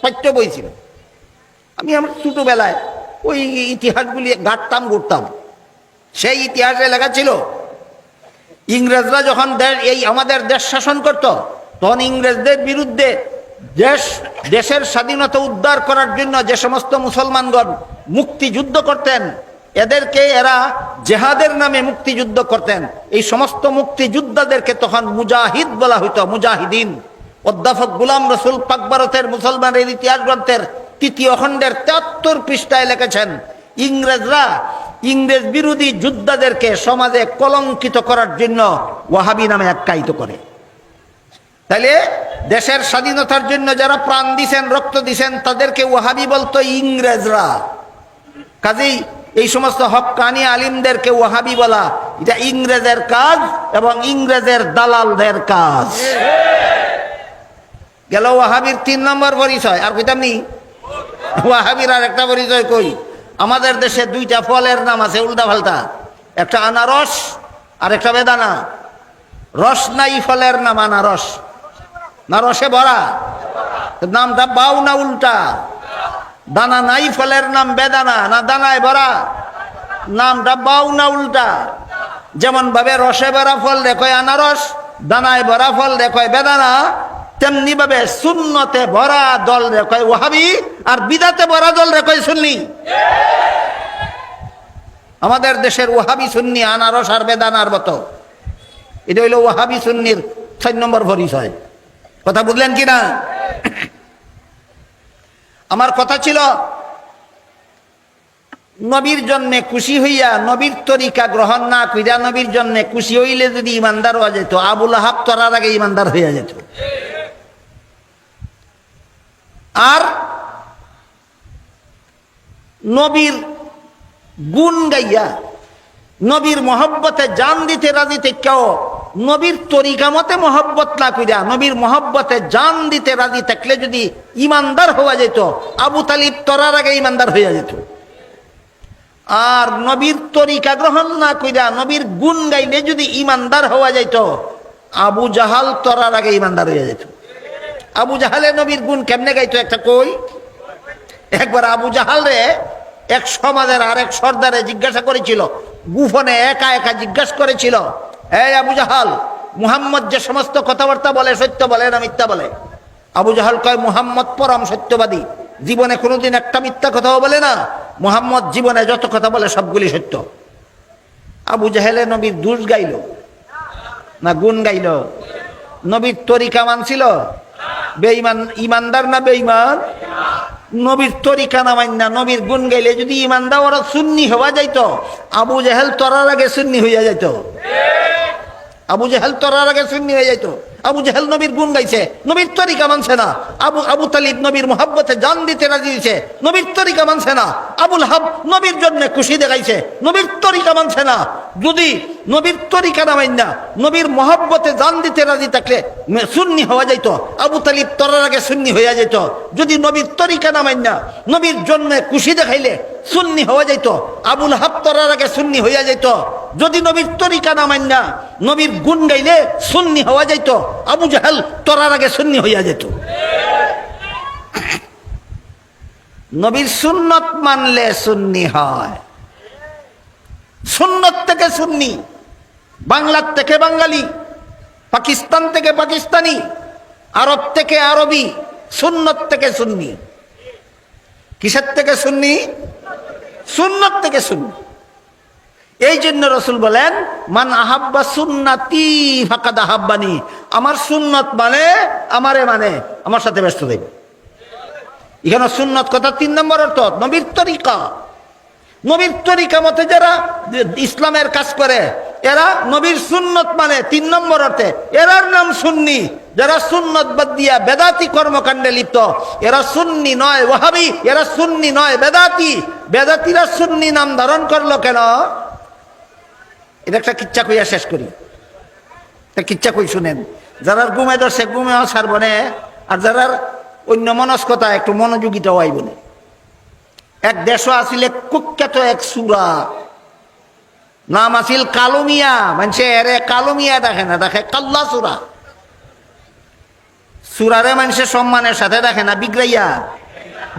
পাঠ্য বই ছিল। আমি আমার ছোটবেলায় ওই ইতিহাসগুলি ঘুরতাম। সেই ইতিহাসে লেখা ছিল ইংরেজরা যখন আমাদের দেশ শাসন করত, তখন ইংরেজদের বিরুদ্ধে দেশের স্বাধীনতা উদ্ধার করার জন্য যে সমস্ত মুসলমানগণ মুক্তিযুদ্ধ করতেন, এদেরকে এরা জেহাদের নামে মুক্তিযুদ্ধ করতেন। এই সমস্ত মুক্তিযোদ্ধাদেরকে তখন মুজাহিদ বলা হইতো, মুজাহিদিন। অধ্যাপক গুলাম রসুল পাক ভারতের মুসলমানের ইতিহাস গ্রন্থের 3য় খণ্ডের 73 পৃষ্ঠায় লিখেছেন, ইংরেজরা ইংরেজ বিরোধী যোদ্ধাদেরকে সমাজে কলঙ্কিত করার জন্য ওয়াহাবি নামে আখ্যায়িত করে। তাহলে দেশের স্বাধীনতার জন্য যারা প্রাণ দিছেন, রক্ত দিছেন, তাদেরকে ওয়াহাবি বলতো ইংরেজরা। কাজেই এই সমস্ত হক্কানি আলিমদেরকে ওয়াহাবি বলা এটা ইংরেজের কাজ এবং ইংরেজের দালালদের কাজ। গেল ওয়াহাবির 3 নম্বর পরিচয়। আর কইতাম নি ওয়াহাবির আর একটা পরিচয় কই। আমাদের দেশে 2টা ফলের নাম আছে উল্টা পাল্টা, একটা আনারস আর একটা বেদানা। রস নাই ফলের নাম আনারস, না রসে ভরা, নামটা বাউ না উল্টা। দানা নাই ফলের নাম বেদানা, না দানায় ভরা, নামটা বাউ না উল্টা। যেমন ভাবে রসে ভরা ফল দেখয় আনারস, দানায় ভরা ফল দেখয় বেদানা, তেমনি ভাবে সুন্নতে ভরা দল দেখয় ওয়াহাবি, আর বিদাতে ভরা দল দেখয় সুন্নি। আমাদের দেশের ওয়াহাবি সুন্নি আনারস আর বেদানার মতো। এটা হইল ওয়াহাবি সুন্নির 4 নম্বর পরিচয়। কথা বুঝলেন কিনা? আমার কথা ছিল, নবীর জন্যে খুশি হইয়া নবীর তরিকা গ্রহণ না কইরা নবীর জন্যে খুশি হইলে যদি ইমানদার হওয়া যেত, আবুল আহাব তরার আগে ইমানদার হইয়া যেত। আর নবীর গুণ গাইয়া নবীর মহব্বতে জান দিতে রাজি থেকেও নবীর তরিকা মতে মহব্বত না কইরা নবীর মহব্বতে জান দিতে রাজি থাকলে যদি ইমানদার হওয়া যেত, আবু তালিব তরার আগে ইমানদার হইয়া যেত। আর নবীর তরিকা গ্রহণ না কইরা নবীর গুণ গাইলে যদি ইমানদার হওয়া যেত, আবু জাহাল তরার আগে ইমানদার হইয়া যেত। আবু জাহালে নবীর গুণ কেমনে গাইতো একটা কই। একবার আবু জাহাল রে এক সমাজের আরেক সর্দারে জিজ্ঞাসা করেছিল, গুফনে একা একা জিজ্ঞাসা করেছিল, এই আবু জাহাল, মুহাম্মদ যে সমস্ত কথাবার্তা বলে সত্য বলে না মিথ্যা বলে? আবু জাহাল কয়, মুহাম্মদ পরম সত্যবাদী, জীবনে কোনোদিন একটা মিথ্যা কথাও বলে না, মুহাম্মদ জীবনে যত কথা বলে সবগুলি সত্য। আবু জাহেলে নবীর দোষ গাইল না গুণ গাইল? নবীর তরিকা মানছিল? বেঈমান ইমানদার না বেঈমান? নবীর তরিকা না মান্না নবীর গুণ গাইলে যদি ইমানদার ওরা সুন্নি হওয়া যাইত, আবু জাহেল তরার আগে সুন্নি হইয়া যাইত। আবু জাহেল তরার আগে সুন্নি হয়ে যাইত। আবু জাহেল নবীর গুণ গাইছে, নবীর তরিকা মানছে না। আবু তালিব নবীর মোহাব্বতে জান দিতে রাজি হয়েছে, নবীর তরিকা মানছে না। আবুল হাব নবীর জন্য খুশি দেখাইছে, নবীর তরিকা মানছে না। যদি নবীর তরিকা না মান্না নবীর মোহাব্বতে জান দিতে রাজি থাকলে সুন্নি হওয়া যাইত, আবু তালিব তরার আগে সুন্নি হইয়া যেত। যদি নবীর তরিকা না মান্না নবীর জন্য খুশি দেখাইলে সুন্নি হওয়া যাইত, আবুল হাব তরার আগে সুন্নি হইয়া যাইত। যদি নবীর তরিকা না মান্না নবীর গুণ গাইলে সুন্নি হওয়া যাইত, আবু জাহেল তরার আগে সুন্নি হইয়া যেত। নবীর সুন্নত মানলে সুন্নি হয়। সুন্নত থেকে সুন্নি, বাংলার থেকে বাঙালি, পাকিস্তান থেকে পাকিস্তানি, আরব থেকে আরবি, সুন্নত থেকে সুন্নি। কিসের থেকে সুন্নি? সুন্নত থেকে সুন্নি। এই জন্য রসুল বলেন, মান আহাব্বা সুন্নাতি ফাকাদ আহাব্বানি, আমার সুন্নত মানে আমারে মানে আমার সাথে ব্যস্ত থাকবে। এখানে সুন্নত কথা 3 নম্বর অর্থ নবীর তরিকা। নবীর তরিকা মতে যারা ইসলামের কাজ করে এরা নবীর সুন্নত মানে 3 নম্বর অর্থে এরার নাম সুন্নি। যারা সুন্নত বাদ দিয়া বেদাতি কর্মকাণ্ডে লিপ্ত এরা সুন্নি নয় ওয়াহাবি, এরা সুন্নি নয় বেদাতি। বেদাতিরা সুন্নি নাম ধারণ করলো কেন? এটা একটা কিচ্ছা কইয়া শেষ করি। একটা কিচ্ছা কই শুনেন। যারা ঘুমে ধরছে ঘুমেও ছাড়ব না, আর যারা অন্য মনস্কতা একটু মনোযোগিতাও আইব না। এক দেশ আসিলে কুখ্যাত এক সুরা, নাম আসিল কালুমিয়া। মানুষে এরে কালুমিয়া দেখে না, দেখে কাল্লা সুরা। সুরারে মানুষের সম্মানের সাথে দেখে না, বিগ্রাইয়া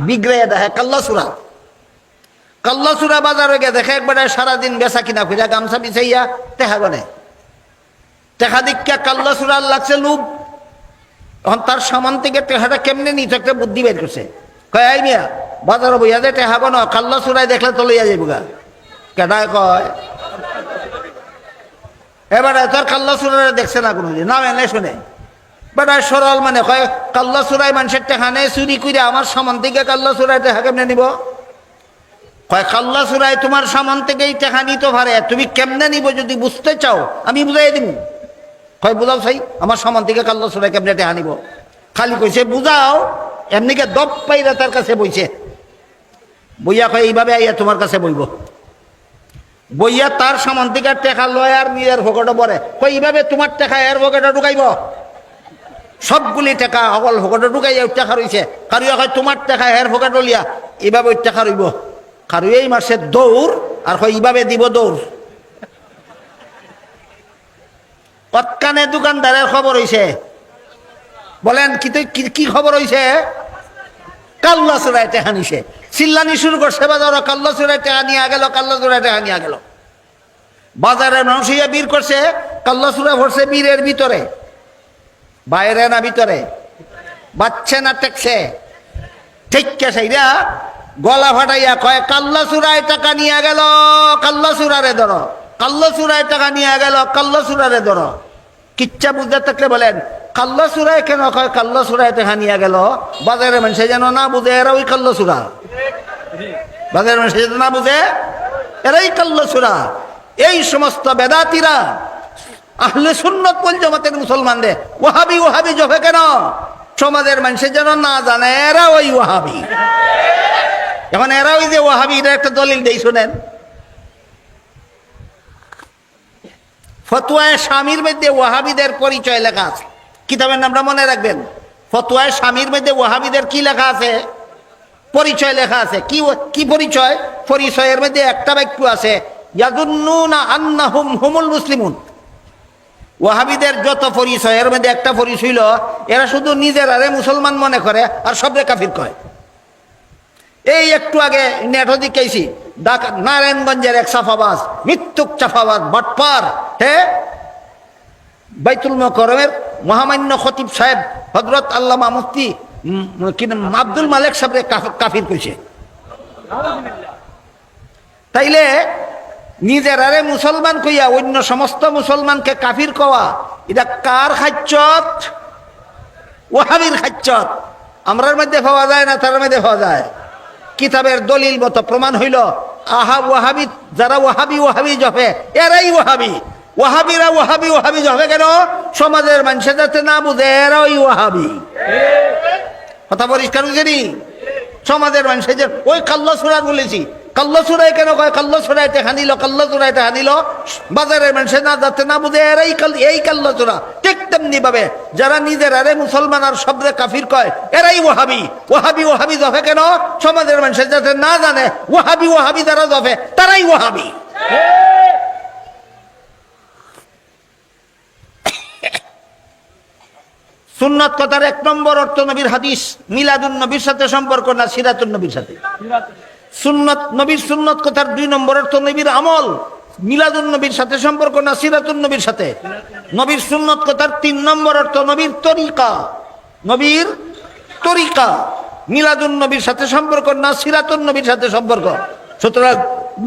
বিগ্রাইয়া দেখে কাল্লা সুরা। কাল্লা সুরা বাজারে গিয়ে দেখে একবারে সারাদিন বেচা কিনা ফিরা গামছা বিছাইয়া টেহা গনে। টেহা দীক্ষা কাল্লা সুরার লাগছে লোভ। এখন তার সামান থেকে টেহাটা কেমনে নিত একটা বুদ্ধি বের করছে। কয়, আই মিয়া বাজারে বইয়া যে টেহা গন, কাল্লা সুরায় দেখলে তো লইয়া যাইব গা। কেটায় কয়, এবারে তোর কাল্লা সুরারে দেখছে না কোনোদিন, নাম এনে শুনে বেটায় সরল মানে কয়, কাল্লা সুরায় মানুষের টেহা নেই চুরি করে আমার সামান থেকে কাল্লা সুরায় টেহা কেমনে নিব? কয়, কাল্লা সুরায় তোমার সামান থেকেই টেহা নিতে পারে, তুমি কেমনে নিব যদি বুঝতে চাও আমি বুঝাই দিব। কয়, বুঝাও চাই আমার সামান থেকে কাল্লা সুরায় কেমনে টেহা নিব? খালি কইছে বুঝাও, এমনিকে দপ পাইরা তার কাছে বইছে। বইয়া কয়, এইভাবে আইয়া তোমার কাছে বইব। বইয়া তার সামান থেকে টেকা লয় আর নিজের ভোগটা পরে। কয়, এইভাবে তোমার টেকা এর ভোগটা ঢুকাইব। সবগুলি টাকা অকল ভোগটা ঢুকাইয়া টাকা রয়েছে। কারুয়া কয়, তোমার টাকা এর ভোগটা লিয়া এইভাবে টাকা রইব। কারুয়াই মাসে দৌড় আর কয়, এইভাবে দিব দৌড়। পৎকানে দোকানদারের খবর হইছে। বলেন কি খবর হইছে? কাল্লা চোরাই টেহা নিছে। চিল্লানি শুরু করছে বাজার, কাল্লা চোরাই টেহা নিয়ে গেল, কাল্লা চোরাই টেহা নিয়ে গেল। বাজারের মানুষ ইয়া বীর করছে, কাল্লা চোরা ভরছে বীরের ভিতরে, বাইরে না ভিতরে, বাচ্চা না টেকছে। ঠিক সেইরা গলা ফাটাইয়া কয় কাল্লা চূড়ায় টাকা নিয়ে গেল, কাল্লা চূড়ারে ধরো, কাল্লা চূড়ায় টাকা নিয়ে গেল, কাল্লা চূড়ারে ধরো। কিচ্ছা বুঝতে থাকলে বলেন কাল্লা চূড়ায় কেন কয় কাল্লা চূড়ায় টাকা নিয়ে গেল? বাজারের মানুষে যেন না বুঝে এরা ওই কাল্লা চূড়া, বাজারের মানুষে যেন না বুঝে এরাই কাল্লা চূড়া। এই সমস্ত বেদাতিরা আহলে সুন্নাত ওয়াল জামাতের মুসলমানদের ওয়াহাবি ওয়াহাবি জপে কেন? সমাজের মানুষের যেন না জানে এরা ওই ওয়াহাবি। এখন এরা ওই যে ওয়াহাবি, এটা একটা দলিল দেই শুনেন। ফতোয়ায়ে শামির মধ্যে ওয়াহাবিদের পরিচয় লেখা আছে, কিতাবের নামটা মনে রাখবেন। ফতোয়ায়ে শামির মধ্যে ওয়াহাবিদের কি লেখা আছে? পরিচয় লেখা আছে। কি কি পরিচয়? পরিচয়ের মধ্যে একটা বাক্য আছে, ইয়াজুন্নুনা আন্নাহুম হুমুল মুসলিমুন। ওয়াহাবিদের যত পরিচয়ের মধ্যে একটা পরিচয় হইল এরা শুধু নিজেরারে মুসলমান মনে করে আর সবরে কাফির কয়। এই একটু আগে নেটও দিকেছি ঢাকা নারায়ণগঞ্জের এক সাফাবাজ, মৃত্যুক চাফাবাজ বাটপার, হ্যাঁ, বাইতুল মুকাররমের মহামান্য খতিব সাহেব হযরত আল্লামা মুফতি আব্দুল মালেক সাহেবরে কাফির কইছে। তাইলে নিজেরারে মুসলমান কইয়া অন্য সমস্ত মুসলমানকে কাফির কওয়া, এটা কার খাচ্চত? ওয়াহাবির খাচ্চত। আমরার মধ্যে পাওয়া যায় না, তার মধ্যে পাওয়া যায়। কিতাবের দলিল মতো প্রমাণ হইল ওয়াহাবি, যারা ওয়াহাবি ওয়াহাবি জপে এরাই ওয়াহাবি। ওয়াহাবিরা ওয়াহাবি ওয়াহাবি জপে কেন? সমাজের মানুষের যাতে না বুঝে এরা ওই ওয়াহাবি। কথা পরিষ্কার বুঝেনি? সমাজের মানুষের যে ওই কাল্লা সূরা বলেছি, কাল্লা চূড়ায় কেন কয়? কাল্লা চূড়াইতে হানিল, কাল্লা চূড়াইতে হানিল। বাজারের মানুষের না যাতে না বুঝে এরাই এই কাল্লা চূড়া। ঠিক তেমনি ভাবে যারা নিজের আরে মুসলমান আর শব্দে কাফির কয় এরাই ওয়াহাবি। ওয়াহাবি ওয়াহাবি জফে কেন? সমাজের মানুষের যাতে না জানে ওয়াহাবি ওয়াহাবি যারা জফে তারাই ওয়াহাবি। সুন্নাত কথার এক নম্বর অর্থ নবীর হাদিস, মিলাদুন নবীর সাথে সম্পর্ক না সিরাতুন নবীর সাথে। সুন্নাত নবীর সুন্নাত কথার দুই নম্বর অর্থ নবীর আমল, মিলাদুন নবীর সাথে সম্পর্ক না সিরাতুন নবীর সাথে। নবীর সুন্নাত কথার তিন নম্বর অর্থ নবীর তরিকা, নবীর তরিকা। মিলাদুন নবীর সাথে সম্পর্ক না সিরাতুন নবীর সাথে সম্পর্ক। সুতরাং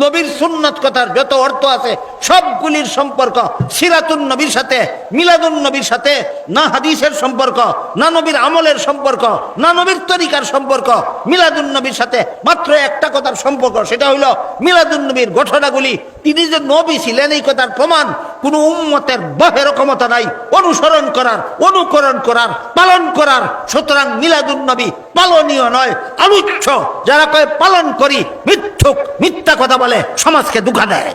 নবীর সুন্নাত কথার যত অর্থ আছে সবগুলির সম্পর্ক সিরাতুন নবীর সাথে, মিলাদুন নবীর সাথে। না হাদিসের সম্পর্ক, না নবীর আমলের সম্পর্ক, না নবীর তরিকার সম্পর্ক। মিলাদুন নবীর সাথে মাত্র একটা কথার সম্পর্ক, সেটা হইল মিলাদুন নবীর ঘটনাগুলি। তিনি যে নবী ছিলেন এই কথার প্রমাণ কোন উম্মতের বাহের ক্ষমতা নাই অনুসরণ করার, অনুকরণ করার, পালন করার। সুতরাং মিলাদুন নবী পালনীয় নয়, আলুচ্ছ। যারা কয় পালন করি মিথ্যুক, মিথ্যা কথা বলে, সমাজকে ধোঁকা দেয়।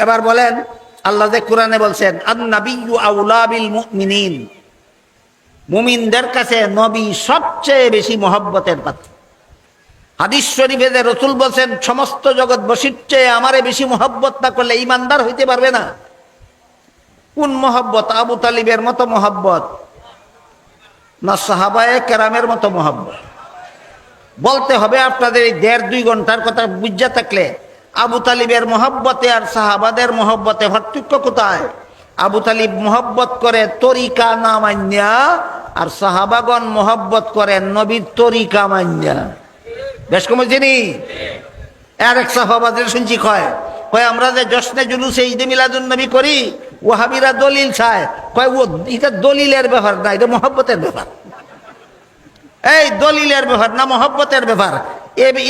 এবার বলেন আল্লাহ যে কোরআনে বলছেন আন-নাবিয়্যু আউলা বিল মুমিনিন, মুমিনদের কাছে নবী সবচেয়ে বেশি মহব্বতের পাত্র। হাদিস শরীফে যে রাসূল বলেন সমস্ত জগৎবাসীর চেয়ে আমারে বেশি মহব্বত না করলে ঈমানদার হইতে পারবে না। কোন মহব্বত? আবু তালিবের মতো মহব্বত না সাহাবায়ে কেরামের মতো মহব্বত? বলতে হবে আপনাদের এই 1.5-2 ঘন্টার কথা বুঝা থাকলে আবু তালিবের মহব্বতে আর সাহাবাদের মহব্বতে পার্থক্য কোথায়? আবু তালিব মহব্বত করে তরিকা না মান্যা, আর সাহাবাগণ মহব্বত করেন নবীর তরিকা মান্যা। বেশ কম চিনি। আর এক সাহাবাদের শুনছি কয় আমরা যে জশ্নে জুলুসে ঈদে মিলাদুন নবী করি, ওয়াহাবিরা দলিল চায়। কয় ও এটা দলিলের ব্যাপার না, এটা মহব্বতের ব্যাপার। এই দলিলের ব্যাপার না, মহব্বতের ব্যাপার।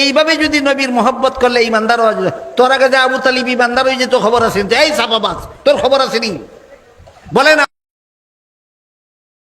এইভাবে যদি নবীর মহব্বত করলে ইমানদার হওয়া যায়। তোর আগে যে আবু তালিব ইমানদার হয়ে যেত খবর আছে, এই সাহাবাজ তোর খবর আছে নি? বলে না।